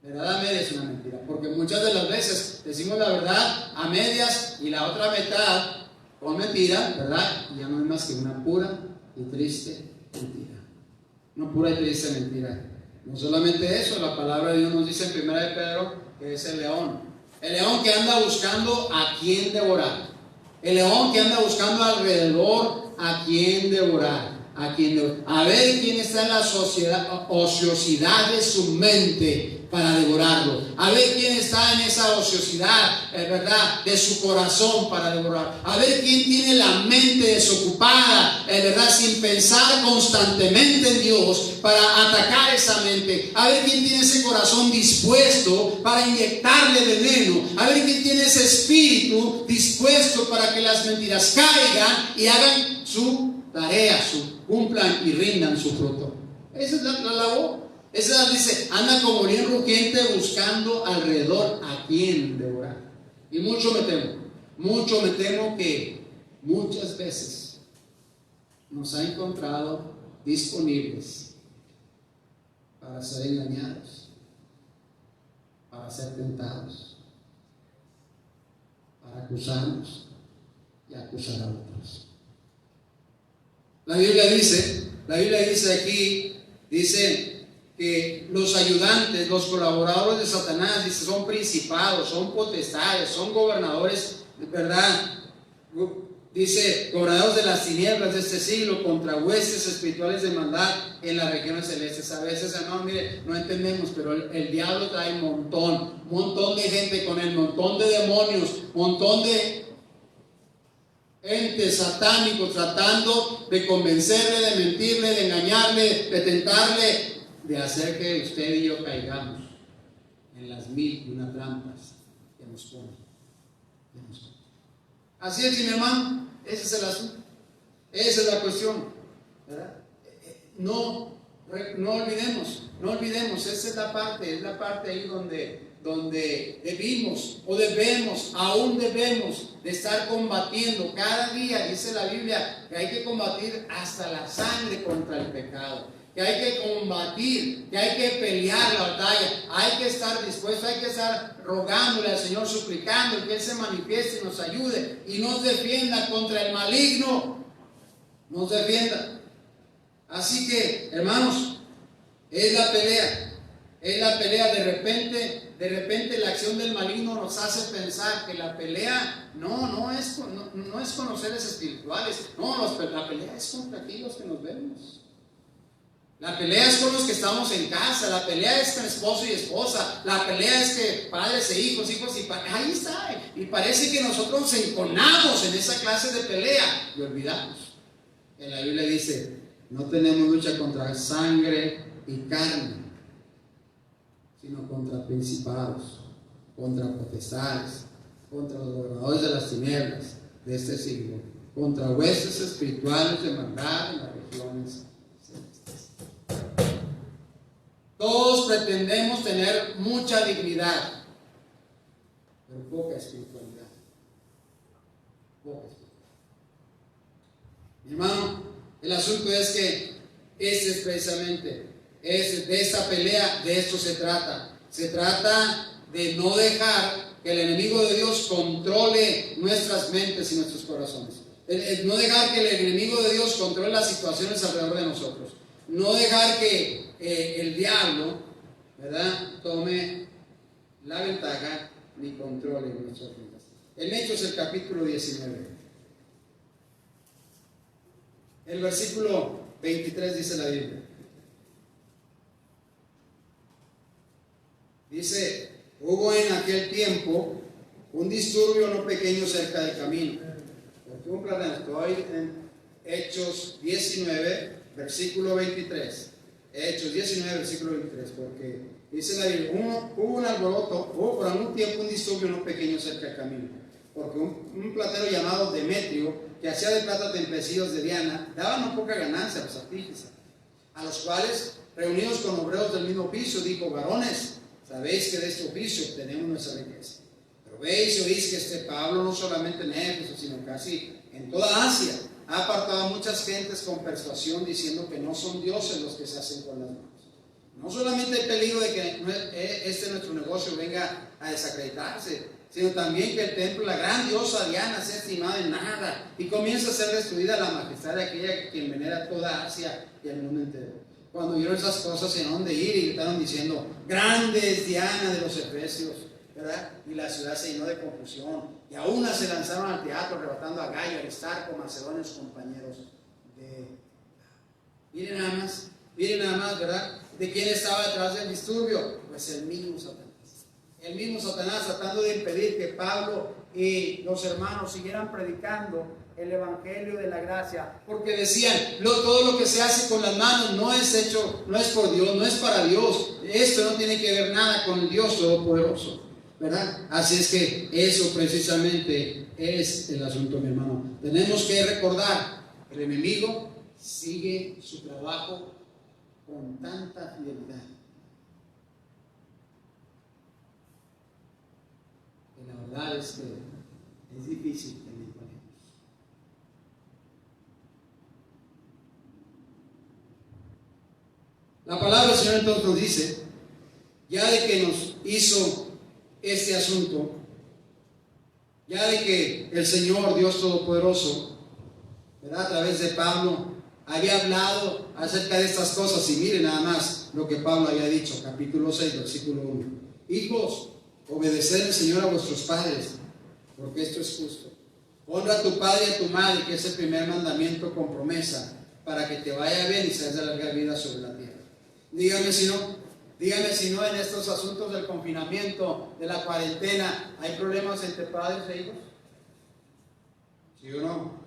Verdad a medias es una mentira, porque muchas de las veces decimos la verdad a medias y la otra mitad con mentira, ¿verdad? Y ya no es más que una pura y triste mentira. Una pura y triste mentira. No solamente eso, la palabra de Dios nos dice en 1 de Pedro que es el león. El león que anda buscando a quien devorar. El león que anda buscando alrededor a quien devorar. A ver quién está en la ociosidad de su mente para devorarlo. A ver quién está en esa ociosidad, ¿verdad? De su corazón para devorar. A ver quién tiene la mente desocupada, ¿verdad? Sin pensar constantemente en Dios para atacar esa mente. A ver quién tiene ese corazón dispuesto para inyectarle veneno. A ver quién tiene ese espíritu dispuesto para que las mentiras caigan y hagan su tarea, cumplan y rindan su fruto. Esa es la labor. Esa dice, anda como león rugiente buscando alrededor a quien devorar. Y mucho me temo que muchas veces nos ha encontrado disponibles para ser engañados, para ser tentados, para acusarnos y acusar a otros. La Biblia dice aquí, dice que los ayudantes, los colaboradores de Satanás, dice, son principados, son potestades, son gobernadores, ¿verdad? Dice, gobernadores de las tinieblas de este siglo, contra huestes espirituales de maldad en las regiones celestes. A veces, hermano, mire, no entendemos, pero el diablo trae un montón de gente con él, montón de demonios, montón de entes satánicos tratando de convencerle, de mentirle, de engañarle, de tentarle, de hacer que usted y yo caigamos en las 1001 trampas que nos ponen. Así es, mi hermano, ese es el asunto, esa es la cuestión, ¿verdad? No olvidemos, esa es la parte ahí donde aún debemos de estar combatiendo cada día. Dice la Biblia que hay que combatir hasta la sangre contra el pecado. que hay que combatir, que hay que pelear la batalla, hay que estar dispuesto, hay que estar rogándole al Señor, suplicando que Él se manifieste y nos ayude y nos defienda contra el maligno, nos defienda. Así que, hermanos, es la pelea, de repente la acción del maligno nos hace pensar que la pelea no es con los seres espirituales, la pelea es contra aquellos que nos vemos. La pelea es con los que estamos en casa, la pelea es con esposo y esposa, la pelea es que padres e hijos, ahí está. Y parece que nosotros nos enconamos en esa clase de pelea y olvidamos. En la Biblia dice, no tenemos lucha contra sangre y carne, sino contra principados, contra potestades, contra los gobernadores de las tinieblas de este siglo, contra huestes espirituales de maldad en las regiones celestes. Todos pretendemos tener mucha dignidad, pero poca espiritualidad. Poca espiritualidad. Mi hermano, el asunto es que este es precisamente, de esta pelea, de esto se trata. Se trata de no dejar que el enemigo de Dios controle nuestras mentes y nuestros corazones. No dejar que el enemigo de Dios controle las situaciones alrededor de nosotros. No dejar que el diablo, ¿verdad?, tome la ventaja ni controle nuestras vidas. En Hechos, el capítulo 19, el versículo 23 dice la Biblia. Dice, hubo en aquel tiempo un disturbio no pequeño cerca del camino. Porque un plan, estoy en Hechos 19, versículo 23. Hechos 19, versículo 23, porque dice la Biblia, hubo un alboroto, hubo por algún tiempo un disturbio no pequeño cerca del camino. Porque un platero llamado Demetrio, que hacía de plata tempecillos de Diana, daba no poca ganancia a los artífices, a los cuales, reunidos con obreros del mismo oficio, dijo, varones, sabéis que de este oficio obtenemos nuestra riqueza. Pero veis y oís que este Pablo no solamente en Éfeso, sino casi en toda Asia, ha apartado a muchas gentes con persuasión, diciendo que no son dioses los que se hacen con las manos. No solamente hay peligro de que nuestro negocio venga a desacreditarse, sino también que el templo, la gran diosa Diana, sea estimada en nada y comienza a ser destruida la majestad de aquella quien venera toda Asia y el mundo entero. Cuando vieron esas cosas, se dónde ir y gritaron diciendo, grande es Diana de los Efesios, ¿verdad? Y la ciudad se llenó de confusión. Y a una se lanzaron al teatro, arrebatando a Gallo, Aristarco, Macedonio, sus compañeros de... Miren nada más, ¿verdad? ¿De quién estaba detrás del disturbio? Pues el mismo Satanás. El mismo Satanás tratando de impedir que Pablo y los hermanos siguieran predicando el evangelio de la gracia, porque decían, todo lo que se hace con las manos no es por Dios, no es para Dios, esto no tiene que ver nada con el Dios Todopoderoso, ¿verdad? Así es que eso precisamente es el asunto, mi hermano. Tenemos que recordar, el enemigo sigue su trabajo con tanta fidelidad, que la verdad es que es difícil tener con ellos. La palabra del Señor entonces nos dice, ya de que nos hizo este asunto, ya de que el Señor Dios Todopoderoso, ¿verdad?, a través de Pablo había hablado acerca de estas cosas, y miren nada más lo que Pablo había dicho, capítulo 6, versículo 1. Hijos, obedeced al Señor a vuestros padres, porque esto es justo. Honra a tu padre y a tu madre, que es el primer mandamiento con promesa, para que te vaya bien y seas de larga vida sobre la tierra. Dígame si no en estos asuntos del confinamiento, de la cuarentena, ¿hay problemas entre padres e hijos? ¿Sí o no?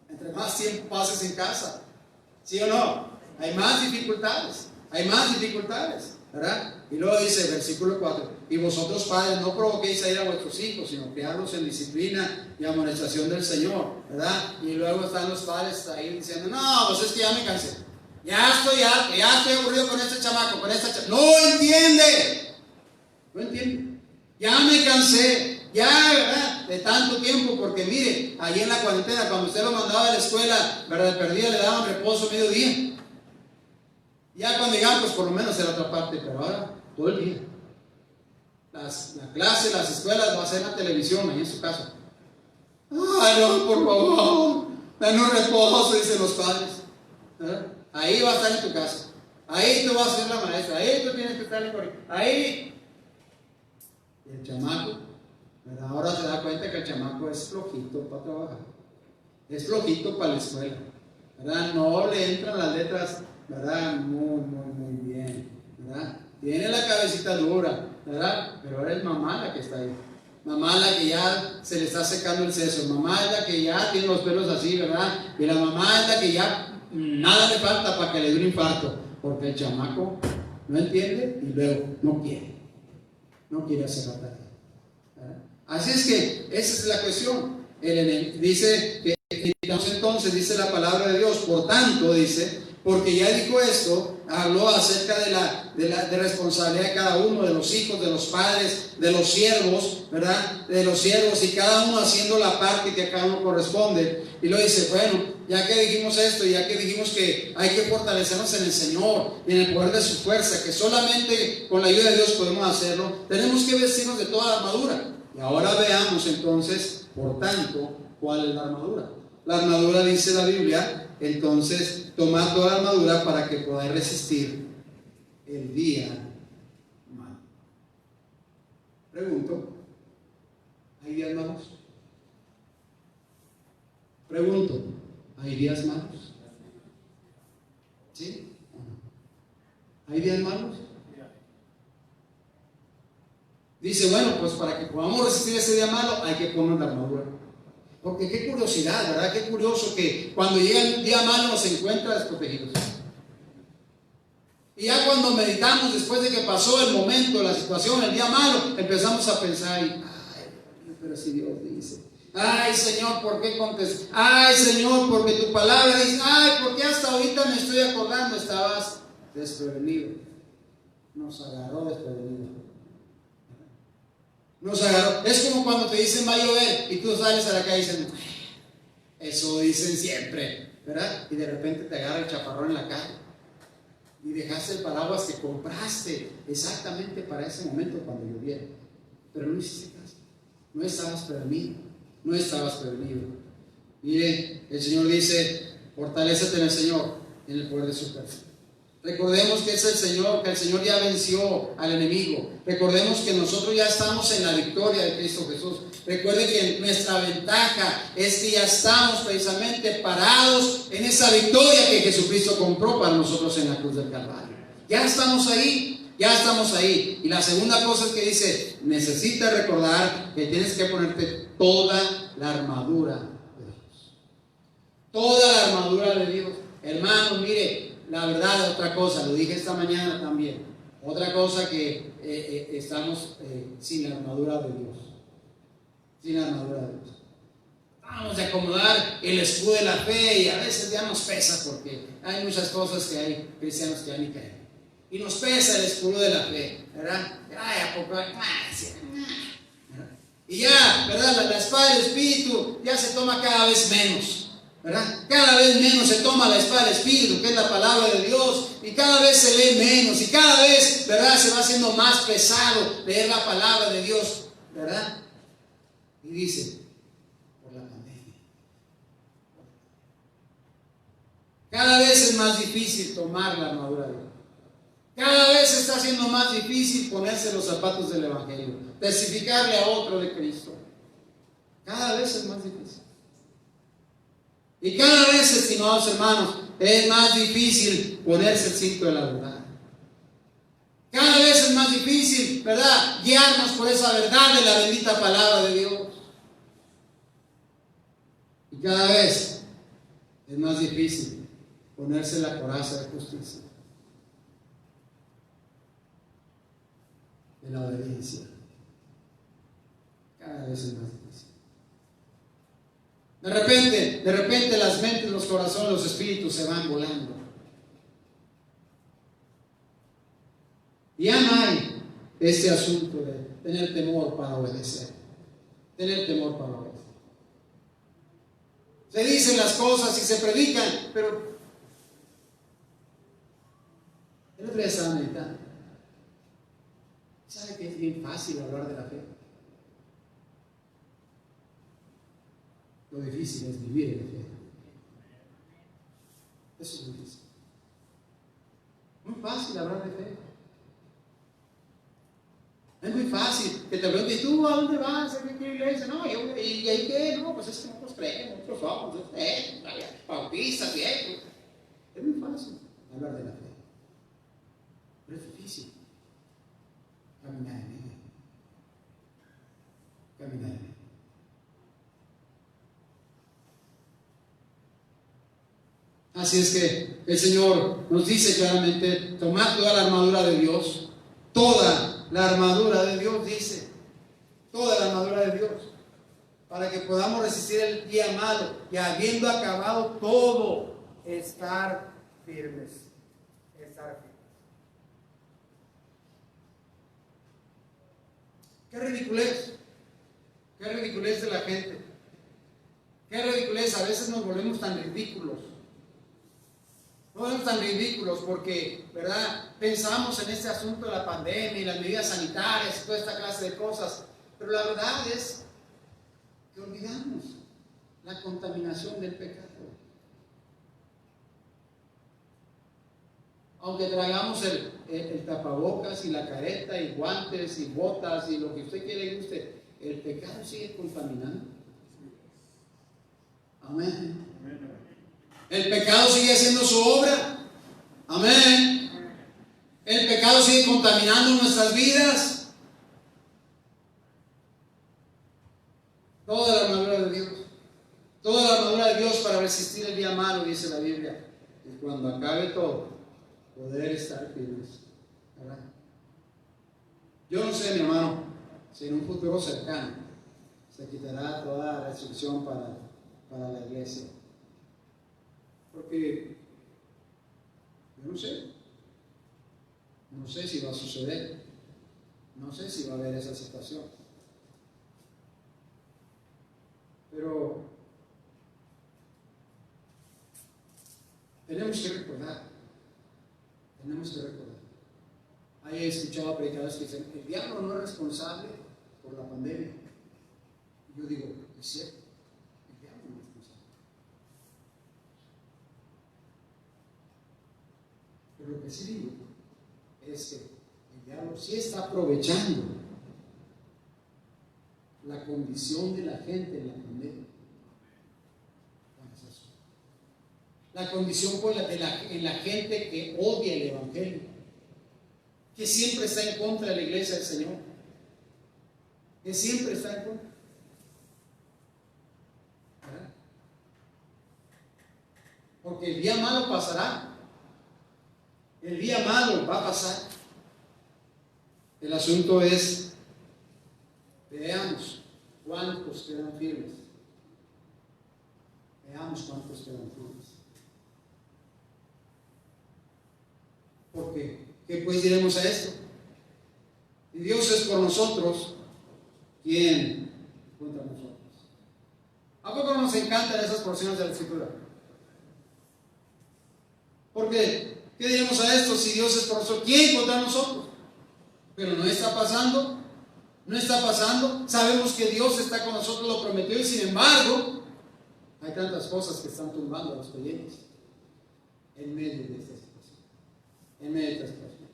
Entre más tiempo pases en casa, ¿sí o no? Hay más dificultades, ¿verdad? Y luego dice, versículo 4, y vosotros padres no provoquéis a ir a vuestros hijos, sino criarlos en disciplina y amonestación del Señor, ¿verdad? Y luego están los padres ahí diciendo, no, pues es que ya me cansé, ya estoy aburrido con este chamaco, con esta chamaca. No entiende, ya me cansé, ¿verdad?, de tanto tiempo, porque mire, ahí en la cuarentena, cuando usted lo mandaba a la escuela, ¿verdad?, perdida, le daban reposo mediodía. Ya cuando llegan, pues por lo menos en la otra parte, pero ahora todo el día. La clase, las escuelas, va a ser en la televisión, ahí en su casa. Ay, no, por favor, dame un reposo, dicen los padres. Ahí va a estar en tu casa. Ahí tú vas a ser la maestra. Ahí tú tienes que estar en correcto. Ahí. Y el chamaco, ¿verdad? Ahora se da cuenta que el chamaco es flojito para trabajar. Es flojito para la escuela, ¿verdad? No le entran las letras, ¿verdad? Muy bien, ¿verdad? Tiene la cabecita dura, ¿verdad? Pero ahora es mamá la que está ahí. Mamá la que ya se le está secando el seso. Mamá es la que ya tiene los pelos así, ¿verdad? Y la mamá es la que ya nada le falta para que le dé un infarto. Porque el chamaco no entiende y luego no quiere hacer la tarea, ¿verdad? Así es que esa es la cuestión. Dice que entonces dice la palabra de Dios, por tanto, dice, porque ya dijo esto, habló acerca de responsabilidad de cada uno, de los hijos, de los padres, de los siervos, ¿verdad? De los siervos, y cada uno haciendo la parte que a cada uno corresponde. Y lo dice, bueno, ya que dijimos esto, ya que dijimos que hay que fortalecernos en el Señor y en el poder de su fuerza, que solamente con la ayuda de Dios podemos hacerlo, tenemos que vestirnos de toda la armadura. Y ahora veamos entonces, por tanto, ¿cuál es la armadura? La armadura, dice la Biblia, entonces tomad toda la armadura para que podáis resistir el día malo. Pregunto, ¿hay días malos? Pregunto, ¿hay días malos? ¿Sí? ¿Hay días malos? Dice, bueno, pues para que podamos resistir ese día malo hay que poner la armadura. Porque qué curiosidad, ¿verdad? Qué curioso que cuando llega el día malo nos encuentra desprotegidos. Y ya cuando meditamos después de que pasó el momento, la situación, el día malo, empezamos a pensar, ay, pero si Dios dice, ay Señor, ¿por qué contestas? Ay Señor, porque tu palabra dice, ay, ¿por qué hasta ahorita me estoy acordando? Estabas desprevenido. Nos agarró desprevenido. Nos agarró. Es como cuando te dicen va a llover y tú sales a la calle y dicen, eso dicen siempre, ¿verdad? Y de repente te agarra el chaparrón en la calle y dejaste el paraguas que compraste exactamente para ese momento cuando lloviera, pero no hiciste caso, no estabas prevenido, no estabas prevenido. Mire, el Señor dice, fortalécete en el Señor, en el poder de su fuerza. Recordemos que es el Señor, que el Señor ya venció al enemigo. Recordemos que nosotros ya estamos en la victoria de Cristo Jesús. Recuerde que nuestra ventaja es que ya estamos precisamente parados en esa victoria que Jesucristo compró para nosotros en la cruz del Calvario. Ya estamos ahí, ya estamos ahí. Y la segunda cosa es que dice, necesitas recordar que tienes que ponerte toda la armadura de Dios. Toda la armadura de Dios. Hermano, mire, la verdad, otra cosa, lo dije esta mañana también, otra cosa que estamos sin la armadura de Dios, sin la armadura de Dios. Vamos a acomodar el escudo de la fe y a veces ya nos pesa porque hay muchas cosas que hay cristianos que ya ni creen. Y nos pesa el escudo de la fe, ¿verdad? Ay, ¿a poco? Y ya, ¿verdad? La espada del Espíritu ya se toma cada vez menos, ¿verdad? Cada vez menos se toma la espada del Espíritu, que es la palabra de Dios, y cada vez se lee menos, y cada vez, ¿verdad? Se va haciendo más pesado leer la palabra de Dios, ¿verdad? Y dice, por la pandemia. Cada vez es más difícil tomar la armadura de Dios. Cada vez está siendo más difícil ponerse los zapatos del Evangelio, testificarle a otro de Cristo. Cada vez es más difícil. Y cada vez, estimados hermanos, es más difícil ponerse el cinto de la verdad. Cada vez es más difícil, ¿verdad?, guiarnos por esa verdad de la bendita palabra de Dios. Y cada vez es más difícil ponerse la coraza de justicia, de la obediencia. Cada vez es más difícil. De repente las mentes, los corazones, los espíritus se van volando. Y ya no hay este asunto de tener temor para obedecer. Tener temor para obedecer. Se dicen las cosas y se predican, pero El otro día estaba meditando. ¿Sabe que es bien fácil hablar de la fe? Lo difícil es vivir en la fe. Eso es difícil. Muy fácil hablar de fe. Es muy fácil que te pregunten, ¿y tú a dónde vas? ¿A qué iglesia? No, yo, ¿y ahí qué? No, pues es que nosotros creemos, nosotros somos, bautistas, bien. Es muy fácil hablar de la fe. Pero es difícil caminar en ella. Caminar en ella. Así es que el Señor nos dice claramente, tomad toda la armadura de Dios, toda la armadura de Dios, dice, toda la armadura de Dios, para que podamos resistir el día malo y habiendo acabado todo, estar firmes, estar firmes. Qué ridiculez de la gente, qué ridiculez, a veces nos volvemos tan ridículos. No somos tan ridículos porque, ¿verdad? Pensamos en este asunto de la pandemia y las medidas sanitarias y toda esta clase de cosas, pero la verdad es que olvidamos la contaminación del pecado. Aunque traigamos el tapabocas y la careta y guantes y botas y lo que usted quiera y guste, el pecado sigue contaminando. Amén. El pecado sigue haciendo su obra. Amén. El pecado sigue contaminando nuestras vidas. Toda la armadura de Dios. Toda la armadura de Dios para resistir el día malo, dice la Biblia. Y cuando acabe todo, poder estar firmes. ¿Verdad? Yo no sé, mi hermano, si en un futuro cercano se quitará toda restricción para la iglesia. Porque yo no sé si va a suceder, no sé si va a haber esa situación, pero tenemos que recordar. Ahí he escuchado a predicadores que dicen, el diablo no es responsable por la pandemia. Y yo digo, es cierto, el diablo no es responsable. Pero lo que sí digo es que el diablo sí está aprovechando la condición de la gente en la pandemia. La condición en la gente que odia el Evangelio, que siempre está en contra de la iglesia del Señor, que siempre está en contra. ¿Verdad? Porque el día malo pasará. El día malo va a pasar. El asunto es, veamos cuántos quedan firmes. Veamos cuántos quedan firmes. Porque, ¿qué pues diremos a esto? Si Dios es por nosotros, ¿quién contra nosotros? ¿A poco nos encantan esas porciones de la Escritura? Porque, ¿qué diremos a esto? Si Dios es por nosotros, ¿quién contra nosotros? Pero no está pasando, no está pasando. Sabemos que Dios está con nosotros, lo prometió, y sin embargo, hay tantas cosas que están tumbando a los creyentes en medio de esta situación, en medio de esta situación.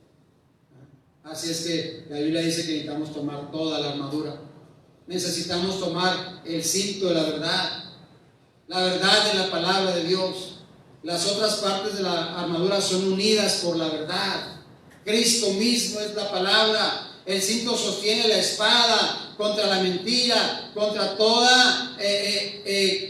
Así es que la Biblia dice que necesitamos tomar toda la armadura. Necesitamos tomar el cinto de la verdad de la palabra de Dios. Las otras partes de la armadura son unidas por la verdad. Cristo mismo es la palabra. El cinto sostiene la espada contra la mentira, contra toda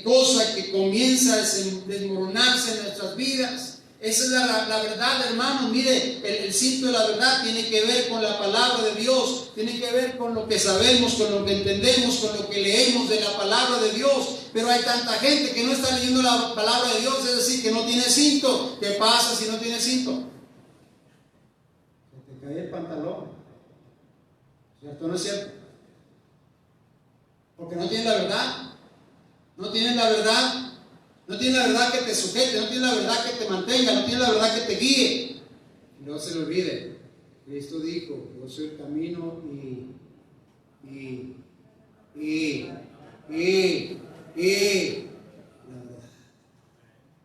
cosa que comienza a desmoronarse en nuestras vidas. Esa es la verdad, hermano. Mire, el cinto de la verdad tiene que ver con la palabra de Dios, tiene que ver con lo que sabemos, con lo que entendemos, con lo que leemos de la palabra de Dios. Pero hay tanta gente que no está leyendo la palabra de Dios, es decir, que no tiene cinto. ¿Qué pasa si no tiene cinto? Se te cae el pantalón. ¿Cierto o no es cierto? Porque no tienes la verdad. No tienes la verdad. No tienes la verdad que te sujete, no tienes la verdad que te mantenga, no tienes la verdad que te guíe. no se le olvide, Cristo dijo, yo soy el camino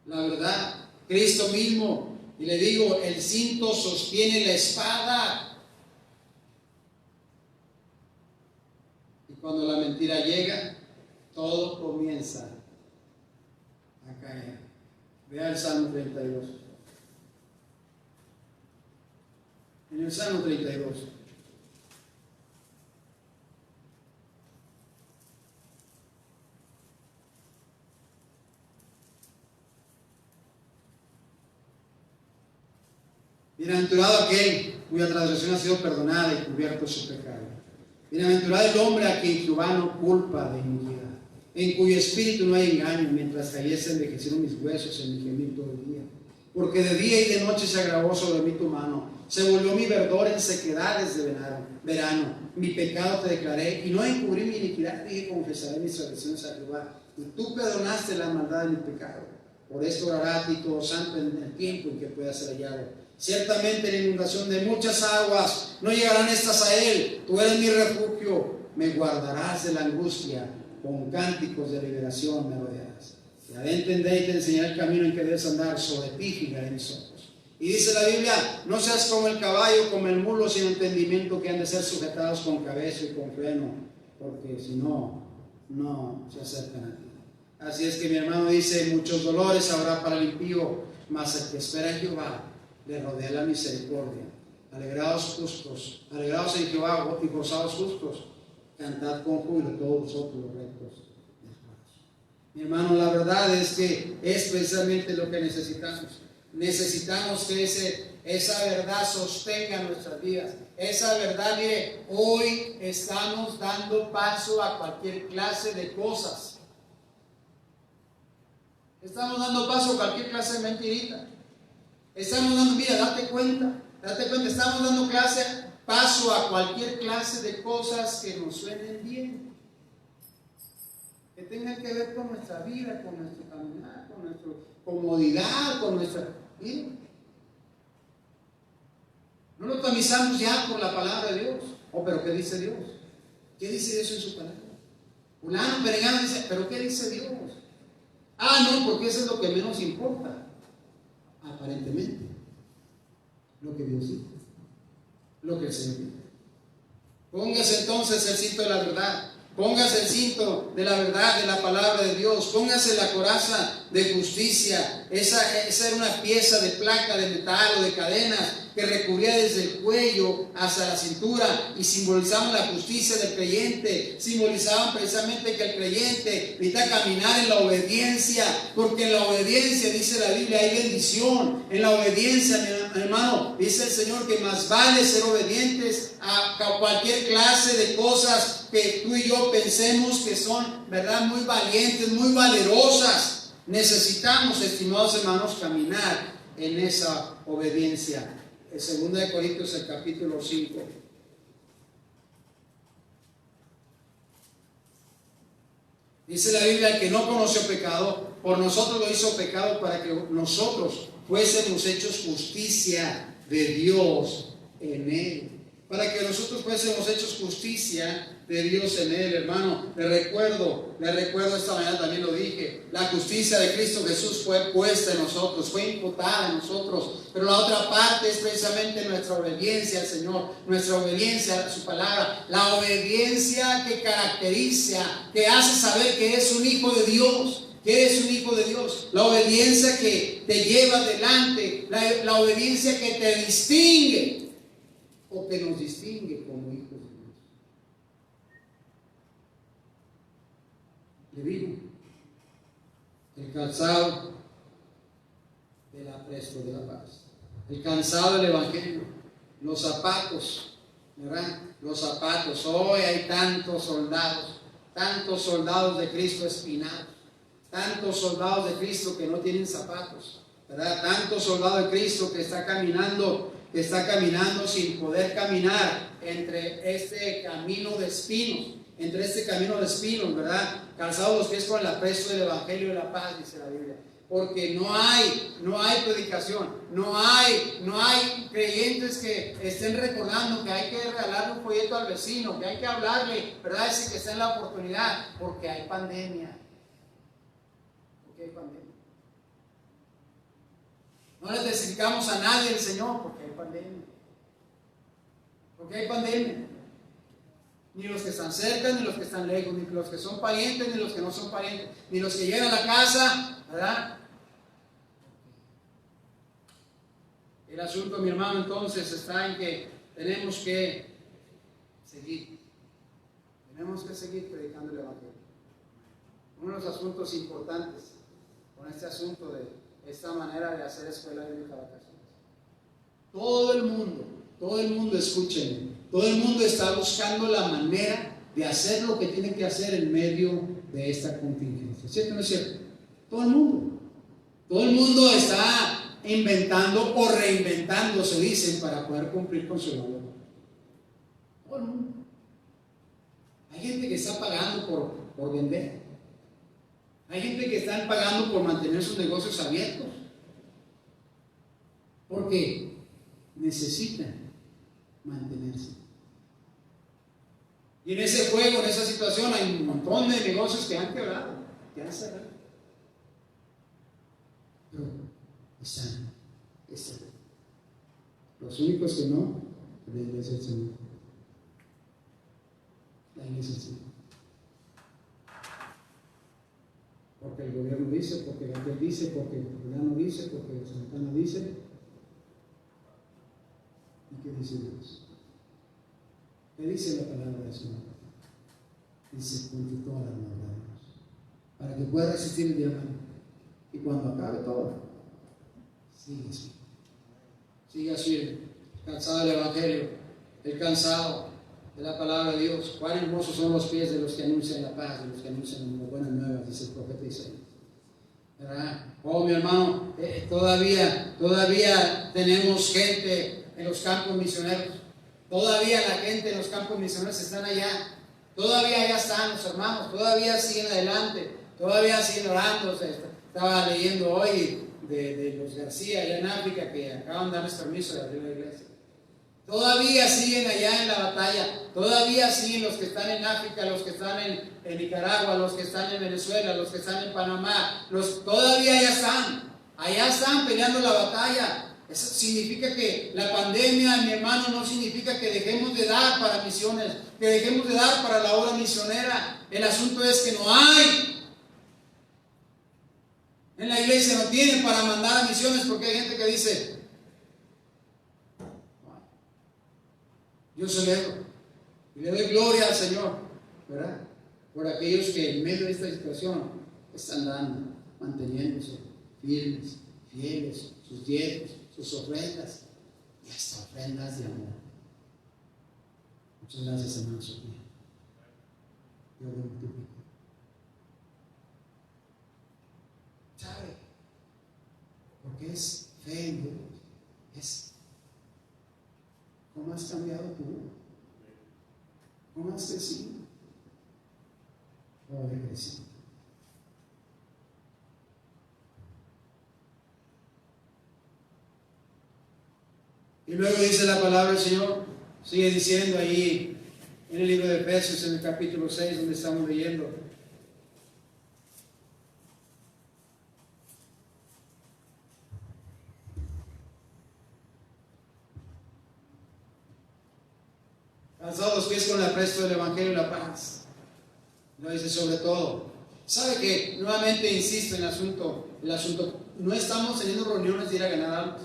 la verdad, Cristo mismo, y le digo, el cinto sostiene la espada. Y cuando la mentira llega, todo comienza a caer. Vea el Salmo 32. En el Salmo 32. Bienaventurado aquel cuya transgresión ha sido perdonada y cubierto su pecado. Bienaventurado el hombre a quien Jehová no culpa de iniquidad, en cuyo espíritu no hay engaño, mientras cayese envejecieron mis huesos en mi gemir todo el día. Porque de día y de noche se agravó sobre mí tu mano, se volvió mi verdor en sequedades de verano. Mi pecado te declaré y no encubrí mi iniquidad, dije confesaré mis transgresiones a Jehová, y tú perdonaste la maldad de mi pecado. Por esto orará a ti todo santo en el tiempo en que pueda ser hallado. Ciertamente la inundación de muchas aguas no llegarán estas a él. Tú eres mi refugio, me guardarás de la angustia, con cánticos de liberación me rodearás. Te haré entender y te enseñaré el camino en que debes andar, sobre ti fijaré mis ojos. Y dice la Biblia, no seas como el caballo, como el mulo sin entendimiento, que han de ser sujetados con cabeza y con freno, porque si no, no se acercan a ti. Así es que mi hermano dice, muchos dolores habrá para el impío, mas el que espera en Jehová le rodea la misericordia. Alegraos justos, alegraos en Jehová y gozaos justos, cantad con júbilo todos vosotros los rectos. Mi hermano, la verdad es que es precisamente lo que necesitamos. Necesitamos que esa verdad sostenga nuestras vidas. Esa verdad, mire, hoy estamos dando paso a cualquier clase de cosas. Estamos dando paso a cualquier clase de mentirita. Estamos dando, mira, date cuenta, estamos dando paso a cualquier clase de cosas que nos suenen bien, que tengan que ver con nuestra vida, con nuestro caminar, con nuestra comodidad, con nuestra... ¿sí? No lo tamizamos ya por la palabra de Dios. Oh, pero ¿qué dice Dios? ¿Qué dice Dios en su palabra? Fulano, perengano dice, pero ¿qué dice Dios? Ah, no, porque eso es lo que menos importa. Aparentemente, lo que Dios dice, lo que el Señor dice. Póngase entonces el cinto de la verdad, póngase el cinto de la verdad, de la palabra de Dios, póngase la coraza de justicia. Esa era una pieza de placa, de metal o de cadenas que recubría desde el cuello hasta la cintura y simbolizaban la justicia del creyente, simbolizaban precisamente que el creyente necesita caminar en la obediencia, porque en la obediencia, dice la Biblia, hay bendición. En la obediencia, mi hermano, dice el Señor que más vale ser obedientes a cualquier clase de cosas que tú y yo pensemos que son, ¿verdad?, muy valientes, muy valerosas. Necesitamos, estimados hermanos, caminar en esa obediencia. En 2 Corintios, el capítulo 5. Dice la Biblia, el que no conoció pecado, por nosotros lo hizo pecado para que nosotros fuésemos hechos justicia de Dios en él. Para que nosotros fuésemos hechos justicia de Dios en él, hermano. Le recuerdo esta mañana también lo dije, la justicia de Cristo Jesús fue puesta en nosotros, fue imputada en nosotros, pero la otra parte es precisamente nuestra obediencia al Señor, nuestra obediencia a su palabra, la obediencia que caracteriza, que hace saber que es un hijo de Dios, que eres un hijo de Dios, la obediencia que te lleva adelante, la obediencia que te distingue o que nos distingue como hijos de Dios. Le digo, el calzado del apresto de la paz, el calzado del evangelio, los zapatos, ¿verdad? Los zapatos. Hoy hay tantos soldados de Cristo espinados, tantos soldados de Cristo que no tienen zapatos, ¿verdad? Tantos soldados de Cristo que está caminando sin poder caminar entre este camino de espinos, ¿verdad? Calzados los pies con el apresto del evangelio de la paz, dice la Biblia. porque no hay predicación, no hay creyentes que estén recordando que hay que regalarle un folleto al vecino, que hay que hablarle, ¿verdad? Ese que está en la oportunidad, porque hay pandemia. Porque hay pandemia. No le testificamos a nadie el Señor, porque hay pandemia. Porque hay pandemia. Ni los que están cerca, ni los que están lejos, ni los que son parientes, ni los que no son parientes, ni los que llegan a la casa, ¿verdad? El asunto, mi hermano, entonces está en que tenemos que seguir predicando el Evangelio. Uno de los asuntos importantes con este asunto de esta manera de hacer escuela bíblica vacaciones. Todo el mundo, escúchenme, todo el mundo está buscando la manera de hacer lo que tiene que hacer en medio de esta contingencia. ¿Cierto o no es cierto? Todo el mundo está inventando o reinventando, se dicen, para poder cumplir con su labor. Todo el mundo. Hay gente que está pagando por vender. Hay gente que está pagando por mantener sus negocios abiertos. Porque necesitan mantenerse. Y en ese juego, en esa situación, hay un montón de negocios que han quebrado, que han cerrado. Pero están. Los únicos que no, la iglesia del Señor. La iglesia del Señor. Porque el gobierno dice, porque el aquel dice, porque el fulano dice, porque el santano dice. ¿Y qué dice Dios? ¿Qué dice la palabra del Señor? Dice, ponte toda la armadura de Dios, para que pueda resistir el diablo. Y cuando acabe todo, sigue así, cansado del Evangelio, el cansado de la palabra de Dios. Cuán hermosos son los pies de los que anuncian la paz, de los que anuncian las buenas nuevas, dice el profeta Isaías. ¿Verdad? Oh, mi hermano, todavía tenemos gente en los campos misioneros. Todavía la gente en los campos misioneros están allá. Todavía allá están los hermanos. Todavía siguen adelante. Todavía siguen orando. Estaba leyendo hoy de los García allá en África, que acaban de darles permiso de abrir la iglesia. Todavía siguen allá en la batalla. Todavía siguen los que están en África, los que están en Nicaragua, los que están en Venezuela, los que están en Panamá. Todavía allá están. Allá están peleando la batalla. Eso significa que la pandemia, mi hermano, no significa que dejemos de dar para misiones, que dejemos de dar para la obra misionera. El asunto es que no hay. En la iglesia no tienen para mandar a misiones, porque hay gente que dice, yo celebro y le doy gloria al Señor, ¿verdad? Por aquellos que en medio de esta situación están dando, manteniéndose firmes, fieles, sus diezmos, sus ofrendas y hasta ofrendas de amor. Muchas gracias, hermano Sofía. Dios lo multiplique. ¿Sabe? Porque es fe en Dios. Es cómo has cambiado tú, cómo has crecido. ¿Cómo he crecido? Y luego dice la palabra del Señor, sigue diciendo ahí en el libro de Efesios, en el capítulo 6, donde estamos leyendo. Calzados los pies con el apresto del Evangelio y la paz. Lo dice sobre todo. ¿Sabe que nuevamente insisto en el asunto? No estamos teniendo reuniones de ir a ganar almas.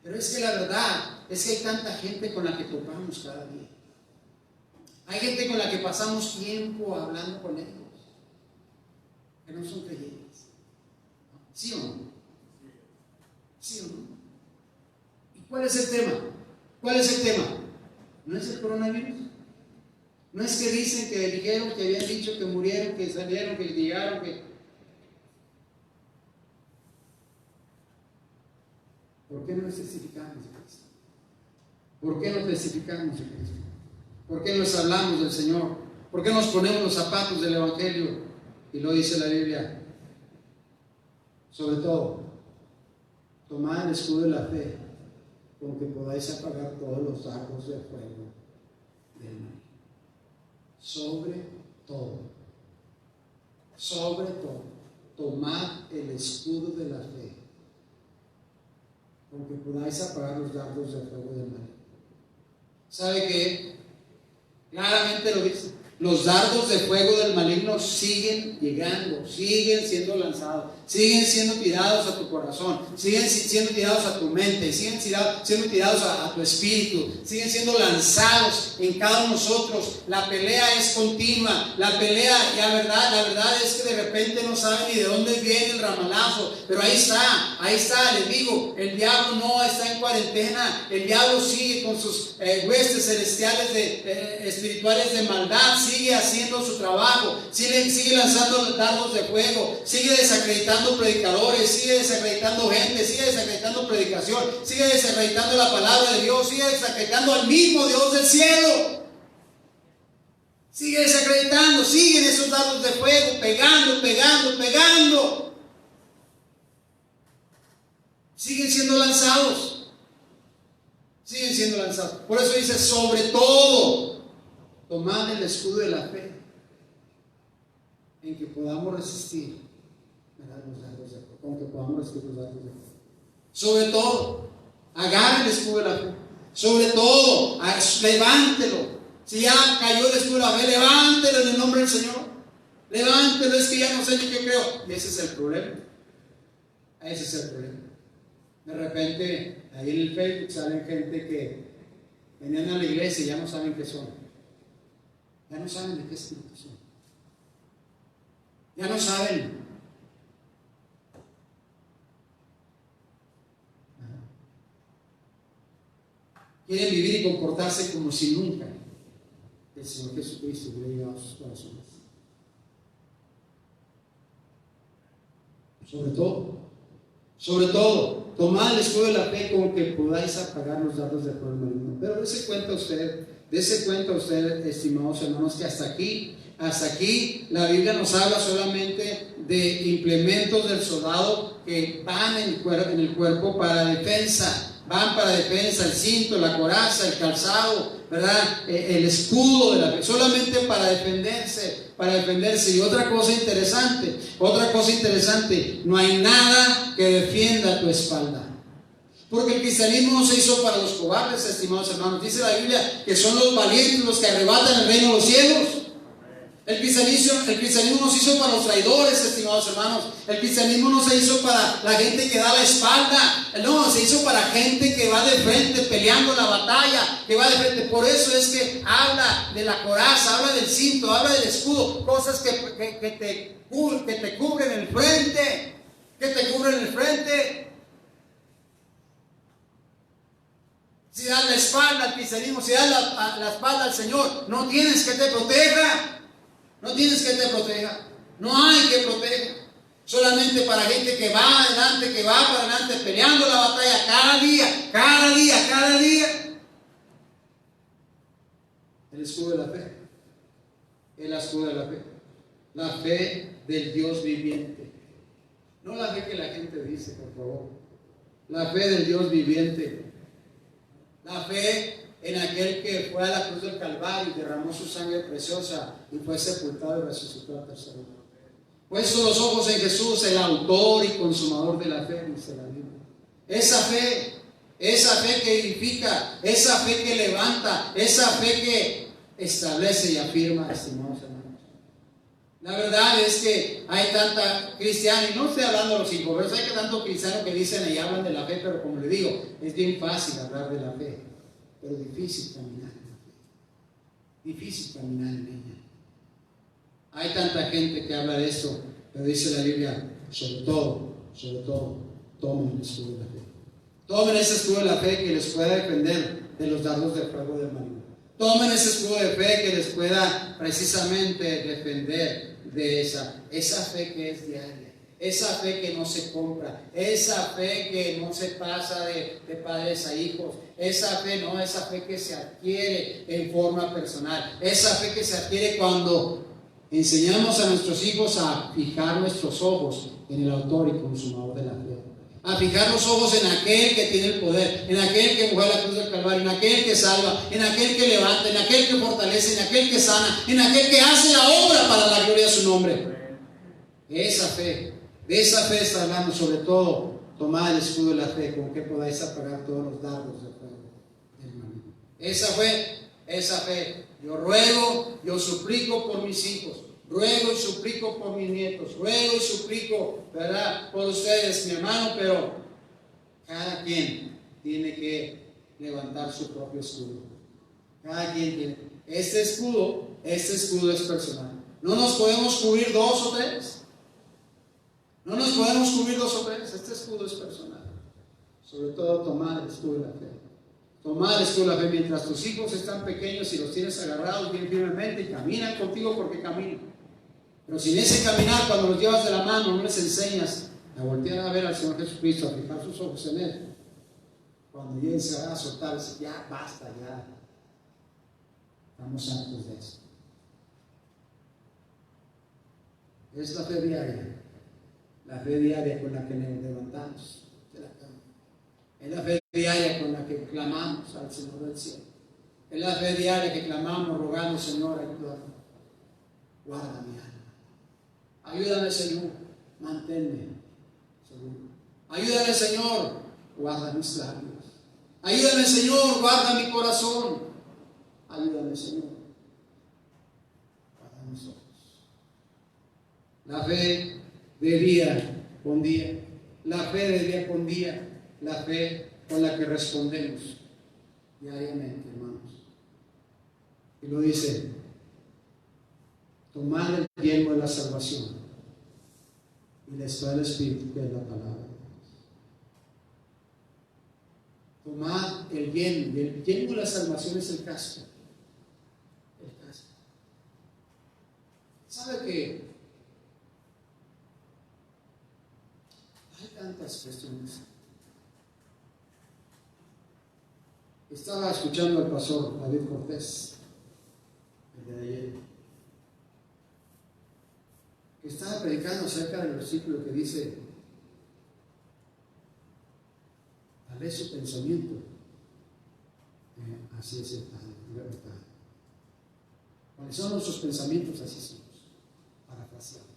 Pero es que la verdad es que hay tanta gente con la que topamos cada día. Hay gente con la que pasamos tiempo hablando con ellos, que no son creyentes. ¿Sí o no? ¿Sí o no? ¿Y cuál es el tema? ¿Cuál es el tema? ¿No es el coronavirus? ¿No es que dicen, que dijeron, que habían dicho, que murieron, que salieron, que llegaron, que... ¿Por qué no testificamos de Cristo? ¿Por qué no testificamos de Cristo? ¿Por qué nos hablamos del Señor? ¿Por qué nos ponemos los zapatos del Evangelio? Y lo dice la Biblia. Sobre todo, tomad el escudo de la fe, con que podáis apagar todos los dardos de fuego del mal. Sobre todo, tomad el escudo de la fe, con que podáis apagar los dardos de fuego del mal. ¿Sabe qué? Claramente lo dice. Los dardos de fuego del maligno siguen llegando, siguen siendo lanzados, siguen siendo tirados a tu corazón, siguen siendo tirados a tu mente, siguen siendo tirados a tu espíritu, siguen siendo lanzados en cada uno de nosotros. La pelea es continua, la pelea, la verdad es que de repente no saben ni de dónde viene el ramalazo, pero ahí está, les digo, el diablo no está en cuarentena, el diablo sigue con sus huestes celestiales espirituales de maldad, sigue haciendo su trabajo, sigue lanzando dardos de fuego, sigue desacreditando predicadores, sigue desacreditando gente, sigue desacreditando predicación, sigue desacreditando la palabra de Dios, sigue desacreditando al mismo Dios del cielo. Sigue desacreditando, siguen esos dardos de fuego, pegando. Siguen siendo lanzados. Por eso dice, sobre todo, tomad el escudo de la fe, en que podamos resistir los dardos de fuego, con que podamos resistir los dardos de fuego. Sobre todo, agarre el escudo de la fe. Sobre todo, levántelo. Si ya cayó el escudo de la fe, levántelo en el nombre del Señor. Levántelo, es que ya no sé ni qué creo. Y ese es el problema. De repente, ahí en el Facebook salen gente que venían a la iglesia y ya no saben qué son. Ya no saben de qué espíritu son. Ya no saben. Quieren vivir y comportarse como si nunca el Señor Jesucristo hubiera llegado a sus corazones. Sobre todo, tomad el escudo de la fe con que podáis apagar los dardos del fuego maligno. Pero dése cuenta usted, estimados hermanos, que hasta aquí la Biblia nos habla solamente de implementos del soldado que van en el cuerpo para defensa. Van para defensa, el cinto, la coraza, el calzado, ¿verdad? El escudo de la fe, solamente para defenderse. Y otra cosa interesante, no hay nada que defienda tu espalda. Porque el cristianismo no se hizo para los cobardes, estimados hermanos. Dice la Biblia que son los valientes los que arrebatan el reino de los cielos. El cristianismo no se hizo para los traidores, estimados hermanos. El cristianismo no se hizo para la gente que da la espalda. No, se hizo para gente que va de frente peleando la batalla, que va de frente. Por eso es que habla de la coraza, habla del cinto, habla del escudo, cosas que te cubren el frente, Si das la espalda al cristianismo, si das la espalda al Señor, no tienes que te proteja. No hay que proteger. Solamente para gente que va adelante, para adelante, peleando la batalla cada día. El escudo de la fe. La fe del Dios viviente. No la fe que la gente dice, por favor. La fe del Dios viviente. La fe en aquel que fue a la cruz del Calvario y derramó su sangre preciosa y fue sepultado y resucitó al tercer día. Puesto los ojos en Jesús, el autor y consumador de la fe, dice la Biblia. Esa fe que edifica, esa fe que levanta, esa fe que establece y afirma, estimados hermanos. La verdad es que hay tanta cristiana, y no estoy hablando de los inconversos, hay tanto cristiano que dicen y hablan de la fe, pero como le digo, es bien fácil hablar de la fe, pero difícil caminar en ella. Hay tanta gente que habla de esto, pero dice la Biblia, sobre todo, tomen el escudo de la fe. Tomen ese escudo de la fe que les pueda defender de los dardos de fuego del maligno. Tomen ese escudo de fe que les pueda precisamente defender de esa fe que es diaria, esa fe que no se compra, esa fe que no se pasa de padres a hijos, esa fe que se adquiere en forma personal, esa fe que se adquiere cuando Enseñamos a nuestros hijos a fijar nuestros ojos en el autor y consumador de la fe. A fijar los ojos en aquel que tiene el poder, en aquel que fue a la cruz del Calvario, en aquel que salva, en aquel que levanta, en aquel que fortalece, en aquel que sana, en aquel que hace la obra para la gloria de su nombre. Esa fe, de esa fe está hablando, sobre todo, tomad el escudo de la fe, con que podáis apagar todos los dardos de fuego del maligno. Esa fe, yo ruego, yo suplico por mis hijos, ruego y suplico por mis nietos, ruego y suplico, ¿verdad?, por ustedes, mi hermano, pero cada quien tiene que levantar su propio escudo. Cada quien tiene. Este escudo es personal. No nos podemos cubrir dos o tres. No nos podemos cubrir dos o tres. Este escudo es personal. Sobre todo tomar el escudo de la fe. Tomar el escudo de la fe mientras tus hijos están pequeños y los tienes agarrados bien firmemente y caminan contigo porque caminan. Pero sin ese caminar, cuando los llevas de la mano, no les enseñas a voltear a ver al Señor Jesucristo, a fijar sus ojos en Él. Cuando lleguen se van a soltar, ya basta, ya estamos hartos de eso. Es la fe diaria con la que nos levantamos de la cama. Es la fe diaria con la que clamamos al Señor del cielo. Es la fe diaria que clamamos rogando, Señor, ayúdame, guarda mi alma. Ayúdame, Señor, manténme seguro. Ayúdame, Señor, guarda mis labios. Ayúdame, Señor, guarda mi corazón. Ayúdame, Señor, guarda mis ojos. La fe de día con día, la fe de día con día, la fe con la que respondemos diariamente, hermanos. Y lo dice: tomad el yelmo de la salvación y la espada del Espíritu, que es la palabra de Dios. Tomad el yelmo, y el yelmo de la salvación es el casco. El casco. ¿Sabe que hay tantas cuestiones? Estaba escuchando al pastor David Cortés el día de ayer, que estaba predicando acerca del versículo que dice: tal vez su pensamiento, así es el Padre, libertad. ¿Cuáles son nuestros pensamientos? Así somos, parafraseado.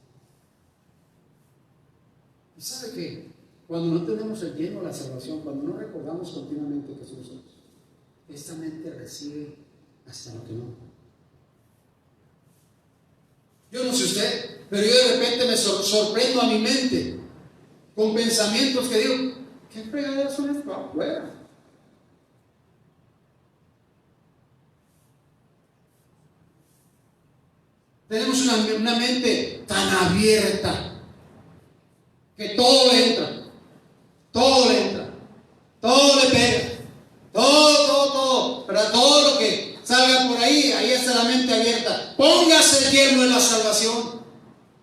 ¿Y sabe qué? Cuando no tenemos el lleno de la salvación, cuando no recordamos continuamente que somos nosotros, esta mente recibe hasta lo que no. Yo no sé usted, pero yo de repente me sorprendo a mi mente con pensamientos que digo: ¿qué fregaderas son estas? Afuera. Tenemos una mente tan abierta que todo le entra, todo le pega, todo, pero todo lo que salga por ahí está la mente abierta. Póngase el yelmo de la salvación,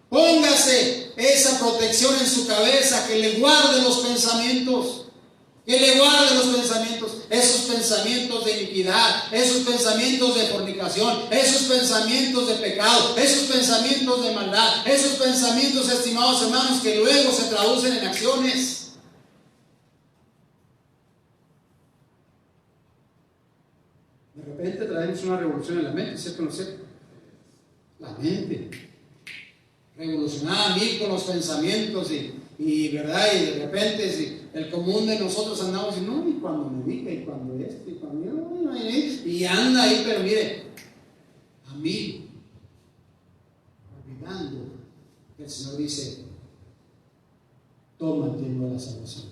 póngase esa protección en su cabeza que le guarde los pensamientos, esos pensamientos de iniquidad, esos pensamientos de fornicación, esos pensamientos de pecado, esos pensamientos de maldad, esos pensamientos, estimados hermanos, que luego se traducen en acciones. De repente traemos una revolución en la mente, ¿cierto o no cierto? La mente revolucionada mil con los pensamientos y verdad, y de repente si el común de nosotros andamos y no, y cuando me diga, y cuando esto, y cuando yo, y anda ahí, pero mire, a mí, olvidando que el Señor dice: toma el yelmo de la salvación,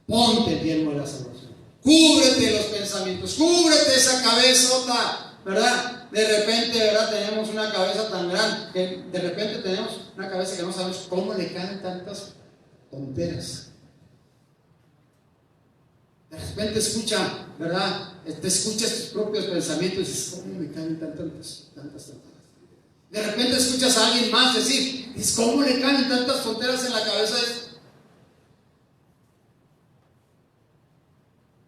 ponte el yelmo de la salvación, cúbrete los pensamientos, cúbrete esa cabezota, ¿verdad? De repente, ¿verdad? Tenemos una cabeza tan grande, que de repente tenemos una cabeza que no sabemos cómo le caen tantas tonteras. De repente escucha, ¿verdad? Te escuchas tus propios pensamientos y dices: ¿cómo me caen tantas tonteras? De repente escuchas a alguien más decir: ¿cómo le caen tantas tonteras en la cabeza?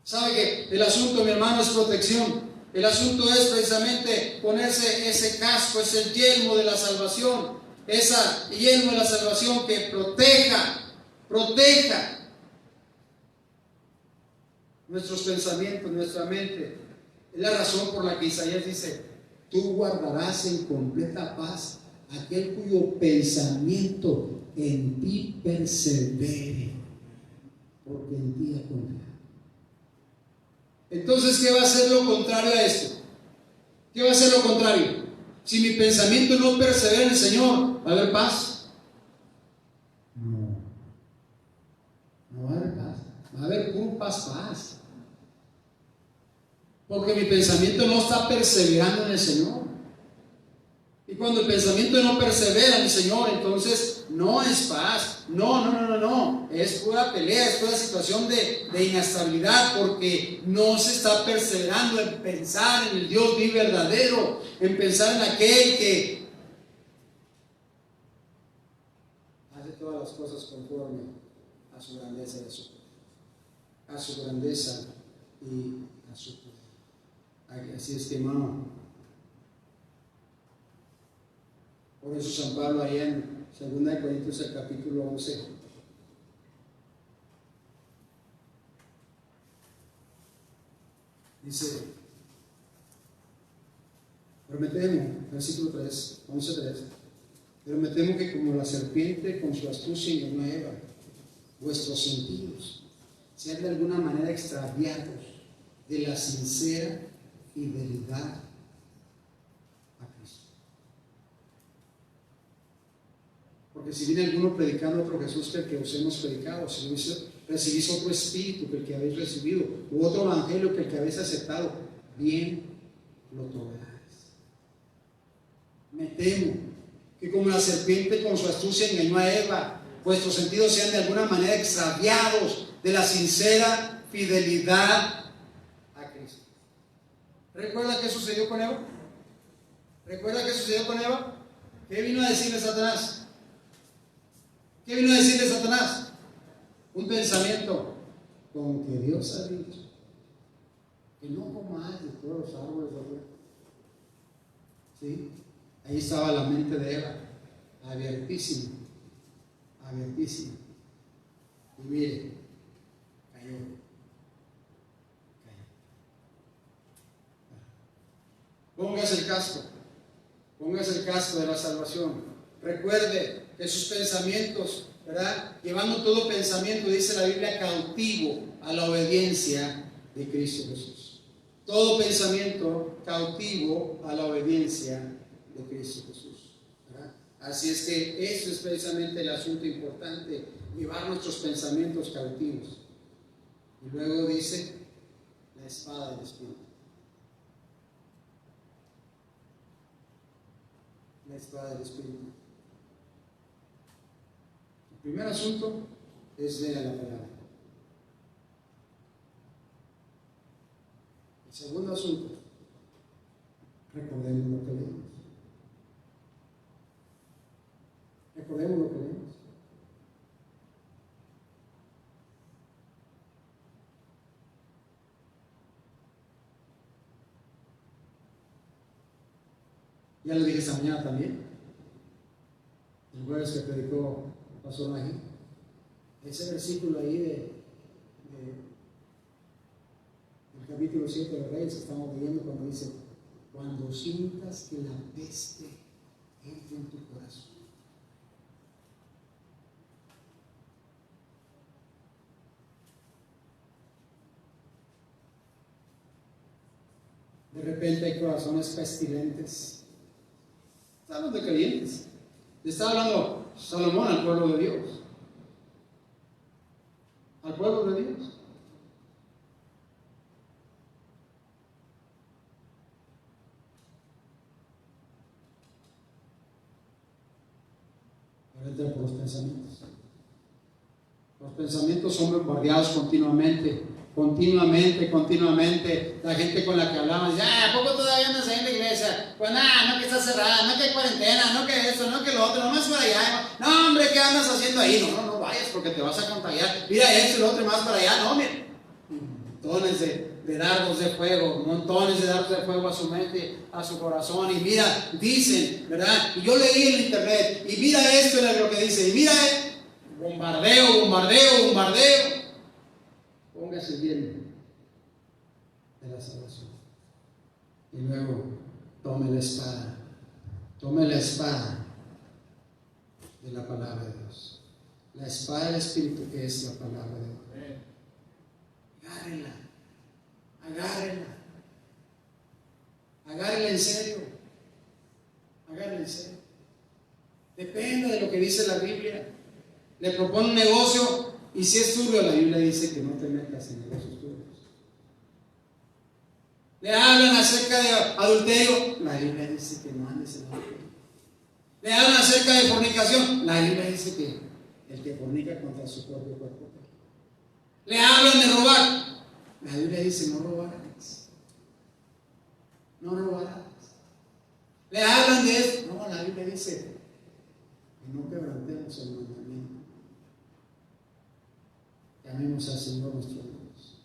¿Sabe que el asunto, mi hermano, es protección? El asunto es precisamente ponerse ese casco, ese yelmo de la salvación, ese yelmo de la salvación que proteja nuestros pensamientos, nuestra mente. Es la razón por la que Isaías dice: tú guardarás en completa paz aquel cuyo pensamiento en ti persevere, porque en ti ha confiado. Entonces, ¿qué va a ser lo contrario a esto? ¿Qué va a ser lo contrario? Si mi pensamiento no persevera en el Señor, ¿va a haber paz? No va a haber paz. Va a haber puro paz. Porque mi pensamiento no está perseverando en el Señor. Y cuando el pensamiento no persevera en el Señor, entonces no es paz. No. Es pura pelea, es pura situación de inestabilidad, porque no se está perseverando en pensar en el Dios vivo verdadero, en pensar en aquel que hace todas las cosas conforme a su grandeza y a su grandeza y a su poder. Así es que, hermano, por eso San Pablo ahí en 2 Corintios el capítulo 11 dice: pero me temo, versículo 3, 11:3, pero me temo que como la serpiente con su astucia engañó a Eva, vuestros sentidos sean de alguna manera extraviados de la sincera fidelidad a Cristo. Porque si viene alguno predicando otro Jesús que el que os hemos predicado, si recibís otro espíritu que el que habéis recibido, u otro evangelio que el que habéis aceptado, bien lo toleraréis. Me temo que como la serpiente con su astucia engañó a Eva, vuestros sentidos sean de alguna manera extraviados de la sincera fidelidad a Cristo. ¿Recuerda qué sucedió con Eva? ¿Qué vino a decirle Satanás? Un pensamiento: con que Dios ha dicho que no comáis de todos los árboles del huerto. ¿Sí? Ahí estaba la mente de Eva, abiertísima. Y mire, cayó. Póngase el casco de la salvación. Recuerde que sus pensamientos, ¿verdad? Llevando todo pensamiento, dice la Biblia, cautivo a la obediencia de Cristo Jesús. Todo pensamiento cautivo a la obediencia de Cristo Jesús, ¿verdad? Así es que eso es precisamente el asunto importante, llevar nuestros pensamientos cautivos. Y luego dice la espada del Espíritu. La espada del Espíritu. El primer asunto es leer la palabra. El segundo asunto, recordemos lo que leemos. Ya lo dije esta mañana también, el jueves que predicó el pastor Maggi, ese versículo ahí del capítulo 7 de los Reyes que estamos leyendo, cuando dice: cuando sientas que la peste entre en tu corazón. De repente hay corazones pestilentes. Está hablando de creyentes. Le está hablando Salomón al pueblo de Dios. Al pueblo de Dios. Ahora entra por los pensamientos. Los pensamientos son bombardeados continuamente. La gente con la que hablamos dice: ¿a poco todavía andas ahí en la iglesia? Pues nada, no que está cerrada, no que hay cuarentena, no que esto, no que lo otro, no más para allá. No, hombre, ¿qué andas haciendo ahí? No vayas porque te vas a contagiar. Mira esto y lo otro y más para allá. No, mira. Tones de de dardos de fuego, montones de dardos de fuego a su mente, a su corazón. Y mira, dicen, ¿verdad? Y yo leí en internet, y mira esto es lo que dice, y mira, bombardeo, bombardeo, bombardeo. Póngase bien de la salvación. Y luego tome la espada. Tome la espada de la palabra de Dios. La espada del Espíritu, que es la palabra de Dios. Agárrenla. Agárrenla. Agárrenla en serio. Agárrenla en serio. Depende de lo que dice la Biblia. Le propone un negocio y si es turbio, la Biblia dice que no te metas en negocios turbios. Le hablan acerca de adulterio, la Biblia dice que no andes en adulterio. Le hablan acerca de fornicación, la Biblia dice que el que fornica contra su propio cuerpo. Le hablan de robar, la Biblia dice no robarás. No robarás. Le hablan de esto, no, la Biblia dice que no quebrantemos el mandamiento. Que amemos al Señor nuestro Dios.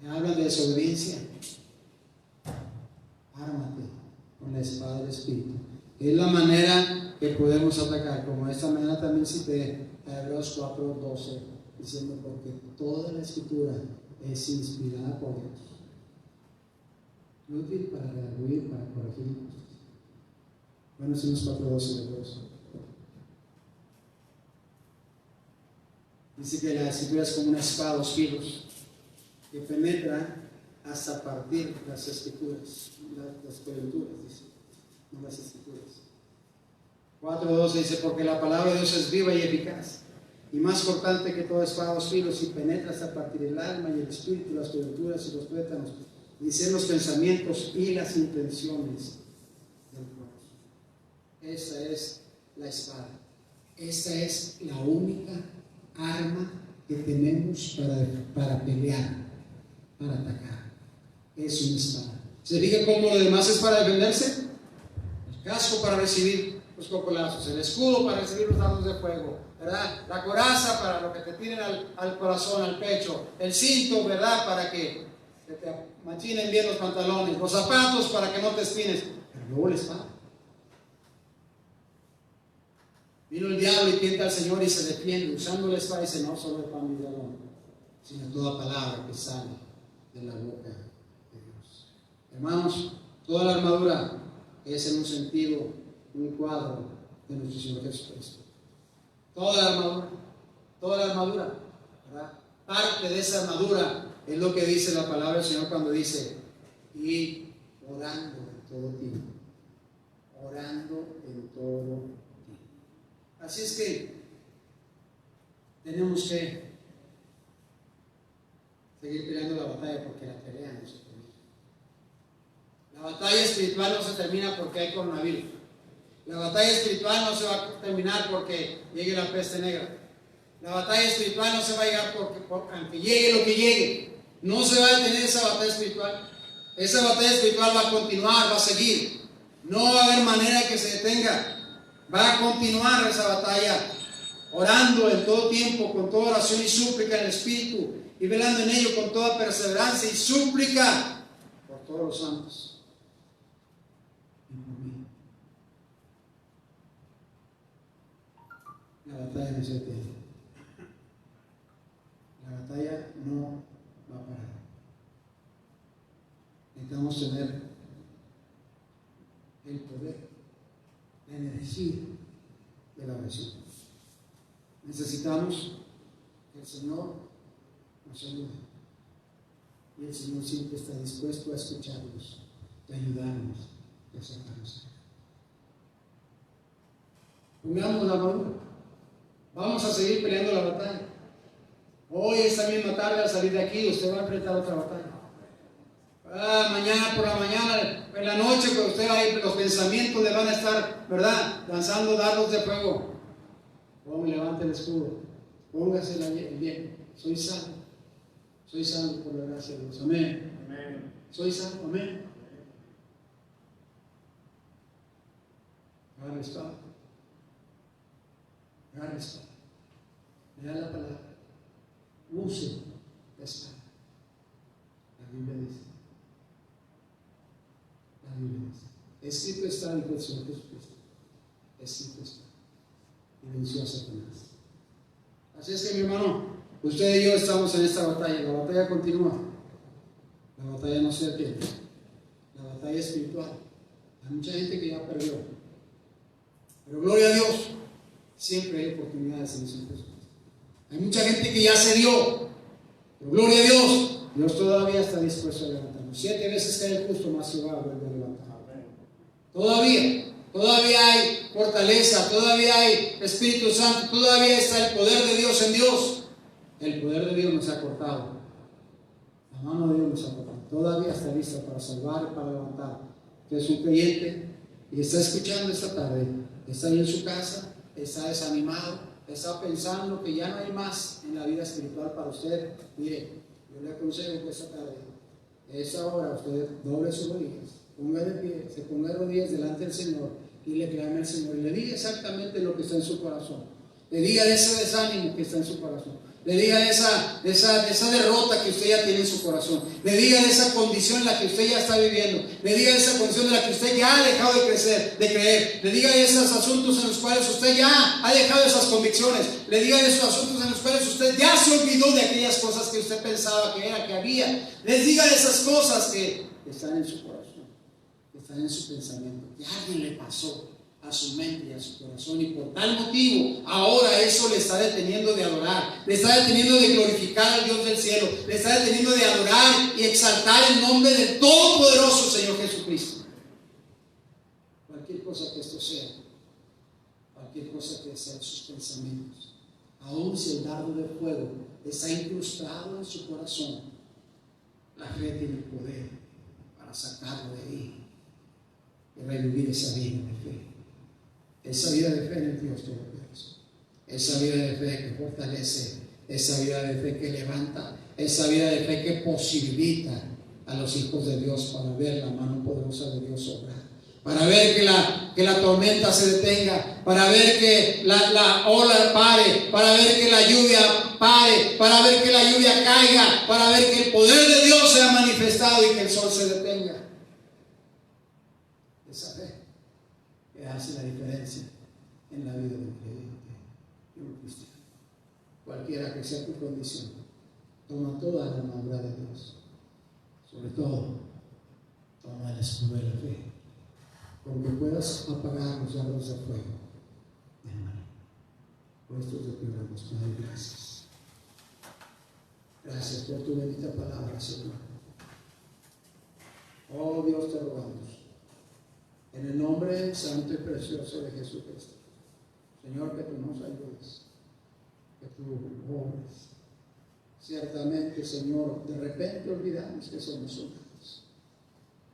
Le hablan de desobediencia. Ármate con la espada del Espíritu. Es la manera que podemos atacar, como esta mañana también cité a Hebreos 4:12, diciendo porque toda la Escritura es inspirada por Dios, útil para redarguir, para corregir. Bueno, decimos 4:12 de Hebreos. Dice que la Escritura es como una espada a 2 filos que penetra hasta partir las Escrituras, las coyunturas, dice, no las Escrituras. 4:12 dice, porque la palabra de Dios es viva y eficaz, y más cortante que toda espada a 2 filos, y penetra hasta partir el alma y el espíritu, las coyunturas y los tuétanos, y dicen los pensamientos y las intenciones del corazón. Esa es la espada. Esta es la única arma que tenemos para pelear, para atacar. Es una espada. ¿Se fija cómo lo demás es para defenderse? El casco para recibir los cocolazos, el escudo para recibir los dardos de fuego, ¿verdad? La coraza para lo que te tiren al corazón, al pecho, el cinto, ¿verdad? Para que te machinen bien los pantalones, los zapatos para que no te espines, pero luego la espada. Vino el diablo y tienta al Señor y se defiende usando la espada y dice, no solo el pan vive al hombre, sino toda palabra que sale de la boca de Dios. Hermanos, toda la armadura es en un sentido, un cuadro de nuestro Señor Jesucristo. Toda la armadura, ¿verdad? Parte de esa armadura es lo que dice la palabra del Señor cuando dice, y orando en todo tiempo. Orando en todo tiempo. Así es que tenemos que seguir peleando la batalla porque la pelea no se termina. La batalla espiritual no se termina porque hay coronavirus. La batalla espiritual no se va a terminar porque llegue la peste negra. La batalla espiritual no se va a llegar porque aunque llegue lo que llegue, no se va a detener esa batalla espiritual. Esa batalla espiritual va a continuar, va a seguir. No va a haber manera que se detenga. Va a continuar esa batalla, orando en todo tiempo, con toda oración y súplica en el Espíritu, y velando en ello con toda perseverancia y súplica por todos los santos y por mí. La batalla no se detiene. La batalla no va a parar. Necesitamos tener el poder, la energía de la oración. Necesitamos que el Señor nos ayude. Y el Señor siempre está dispuesto a escucharnos, a ayudarnos y a sacarnos. Pongamos la armadura. Vamos a seguir peleando la batalla. Hoy, esta misma tarde, al salir de aquí, usted va a enfrentar otra batalla. Mañana por la mañana, en la noche, que usted va a ir, los pensamientos le van a estar, ¿verdad?, lanzando dardos de fuego. Levante el escudo, póngase el bien. Soy salvo por la gracia de Dios. Amén. Amén. Soy salvo, amén. Agarre espada. Agarre espada. Lea la palabra. Use la espada. La Biblia dice. La Biblia dice. Escrito está, dijo el Señor Jesucristo. Escrito está. Y venció a Satanás. Así es que, mi hermano, usted y yo estamos en esta batalla. La batalla continúa. La batalla no se detiene. La batalla espiritual. Hay mucha gente que ya perdió. Pero gloria a Dios, siempre hay oportunidades en ese proceso. Hay mucha gente que ya se dio. Pero gloria a Dios, Dios todavía está dispuesto a levantarnos. 7 veces cae el justo, más se va a volver a levantar. Todavía hay fortaleza, todavía hay Espíritu Santo, todavía está el poder de Dios en Dios. El poder de Dios nos ha cortado. La mano de Dios nos ha cortado. Todavía está lista para salvar y para levantar. Usted es un creyente y está escuchando esta tarde. Está ahí en su casa, está desanimado, está pensando que ya no hay más en la vida espiritual para usted. Mire, yo le aconsejo que esta tarde, a esta hora, usted doble sus rodillas, ponga de pie, se ponga de rodillas delante del Señor y le clame al Señor y le diga exactamente lo que está en su corazón. Le diga de ese desánimo que está en su corazón. Le diga de esa derrota que usted ya tiene en su corazón. Le diga de esa condición en la que usted ya está viviendo. Le diga de esa condición en la que usted ya ha dejado de creer. Le diga de esos asuntos en los cuales usted ya ha dejado esas convicciones. Le diga de esos asuntos en los cuales usted ya se olvidó de aquellas cosas que usted pensaba que era, que había. Les diga de esas cosas que están en su corazón, que están en su pensamiento, que alguien le pasó a su mente y a su corazón, y por tal motivo ahora eso le está deteniendo de adorar, le está deteniendo de glorificar al Dios del cielo, le está deteniendo de adorar y exaltar el nombre del todopoderoso Señor Jesucristo. Cualquier cosa que esto sea, cualquier cosa que sea en sus pensamientos, aun si el dardo de fuego está incrustado en su corazón, la fe tiene el poder para sacarlo de ahí y revivir esa vida de fe. Esa vida de fe en el Dios Todopoderoso, esa vida de fe que fortalece, esa vida de fe que levanta, esa vida de fe que posibilita a los hijos de Dios para ver la mano poderosa de Dios obrar, para ver que la tormenta se detenga, para ver que la ola pare, para ver que la lluvia pare, para ver que la lluvia caiga, para ver que el poder de Dios sea manifestado y que el sol se detenga. Esa fe que hace la diferencia en la vida de un creyente y un cristiano. Cualquiera que sea tu condición, toma toda la armadura de Dios. Sobre todo, toma el escudo de la fe, con que puedas apagar los dardos de fuego del mal. Puestos de pie, oramos, Padre, gracias. Gracias por tu bendita palabra, Señor. Oh Dios, te rogamos, en el nombre santo y precioso de Jesucristo, Señor, que tú nos ayudes, que tú obres. Ciertamente, Señor, de repente olvidamos que somos humanos.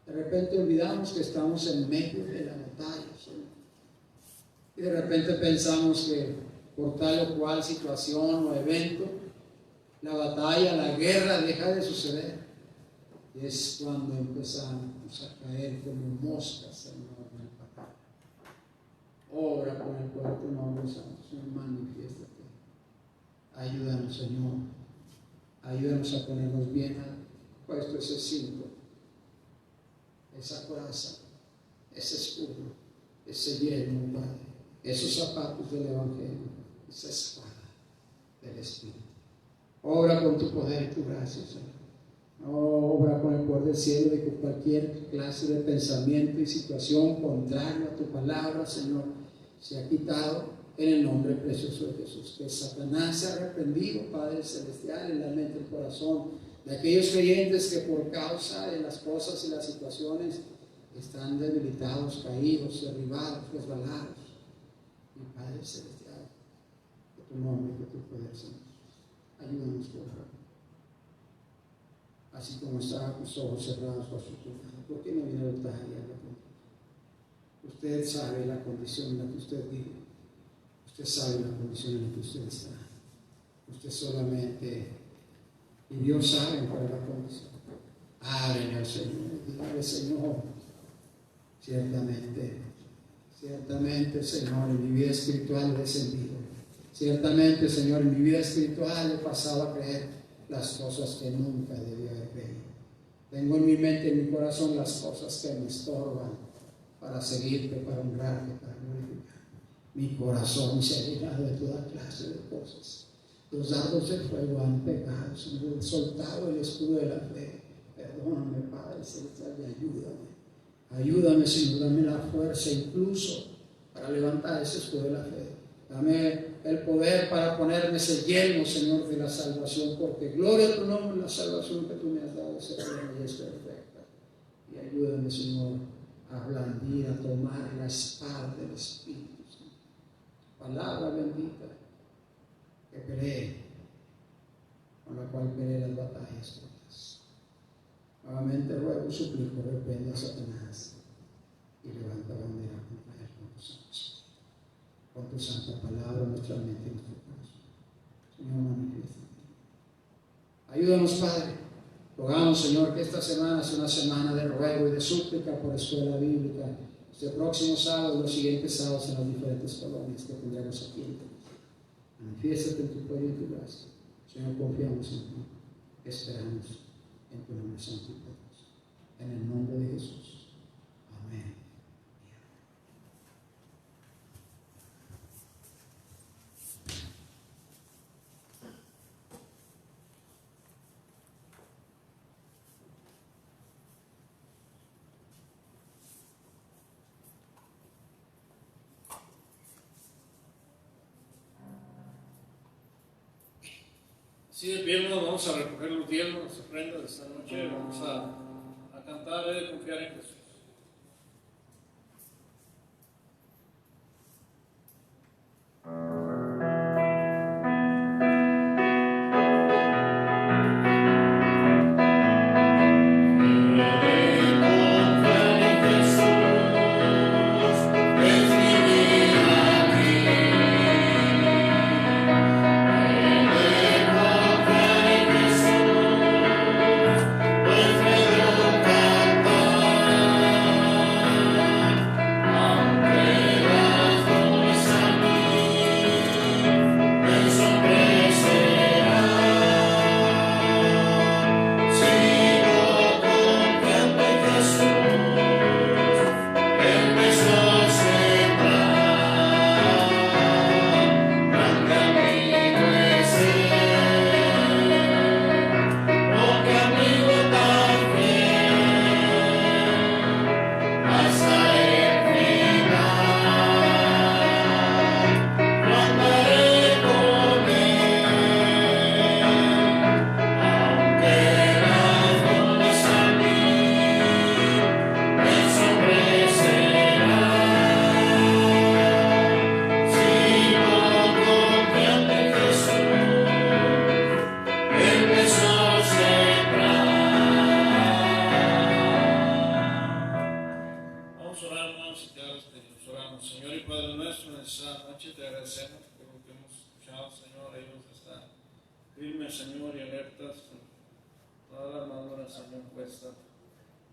De repente olvidamos que estamos en medio de la batalla, Señor. Y de repente pensamos que por tal o cual situación o evento, la batalla, la guerra deja de suceder. Y es cuando empezamos a caer como moscas, Señor, en el pecado. Obra con el poder de tu nombre santo, Señor, manifiéstate. Ayúdanos, Señor. Ayúdanos a ponernos bien puesto ese cinto, esa coraza, ese escudo, ese yelmo, Padre, esos zapatos del Evangelio, esa espada del Espíritu. Obra con tu poder y tu gracia, Señor. Obra con el poder del cielo de que cualquier clase de pensamiento y situación contrario a tu palabra, Señor, sea quitado en el nombre precioso de Jesús. Que Satanás sea reprendido, Padre Celestial, en la mente y el corazón de aquellos creyentes que por causa de las cosas y las situaciones están debilitados, caídos, derribados, resbalados. Mi Padre Celestial, que tu nombre y que tu poder, Señor, ayúdanos, por favor. Así como estaban tus ojos cerrados por su culpa, ¿por qué no viene el altar y habla conmigo? Usted sabe la condición en la que usted vive. Usted sabe la condición en la que usted está. Usted solamente, y Dios sabe cuál es la condición. Ábrele al Señor, dígale, Señor, ciertamente, Señor, en mi vida espiritual he descendido. Ciertamente, Señor, en mi vida espiritual he pasado a creer las cosas que nunca debía haber creído. Tengo en mi mente, en mi corazón, las cosas que me estorban para seguirte, para honrarte, para glorificar. Mi corazón se ha llenado de toda clase de cosas. Los dardos de fuego han pegado, Señor, he soltado el escudo de la fe. Perdóname, Padre Celestial, y ayúdame. Ayúdame, Señor, dame la fuerza incluso para levantar ese escudo de la fe. Dame el poder para ponerme ese yelmo, Señor, de la salvación, porque gloria a tu nombre, la salvación que tú me has dado es eterna y es perfecta. Y ayúdame, Señor, a blandir, a tomar la espada del Espíritu, Señor. Palabra bendita que pelee, con la cual pelee las batallas todas. Nuevamente ruego, suplico, reprenda a Satanás y levanta bandera contra él con tus santos. Con tu santa palabra en nuestra mente y en nuestro corazón. Señor, manifiesta. Ayúdanos, Padre. Rogamos, Señor, que esta semana sea una semana de ruego y de súplica por escuela bíblica. Este próximo sábado y los siguientes sábados en las diferentes colonias que tendremos aquí en Cristo. Manifiéstate en tu poder y en tu gracia. Señor, confiamos en ti. Esperamos en tu nombre santo y poderoso. En el nombre de Jesús. Amén. Así de pie, hermanos, vamos a recoger los diezmos, las ofrendas de esta noche. Vamos a cantar y confiar en Jesús. Señor y Padre nuestro, en esta noche te agradecemos por lo que hemos escuchado, Señor. Ellos están firmes, Señor, y alertas con toda la armadura, Señor, puesta.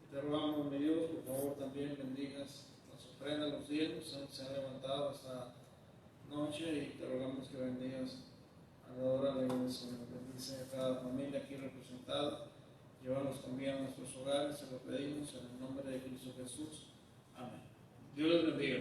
Y te rogamos, mi Dios, por favor, también bendigas las ofrendas, los diezmos que se han levantado esta noche, y te rogamos que bendigas a la hora de hoy, Señor. Bendice a cada familia aquí representada. Llévanos con bien a nuestros hogares, se lo pedimos en el nombre de Cristo Jesús. Amén. Dios les bendiga.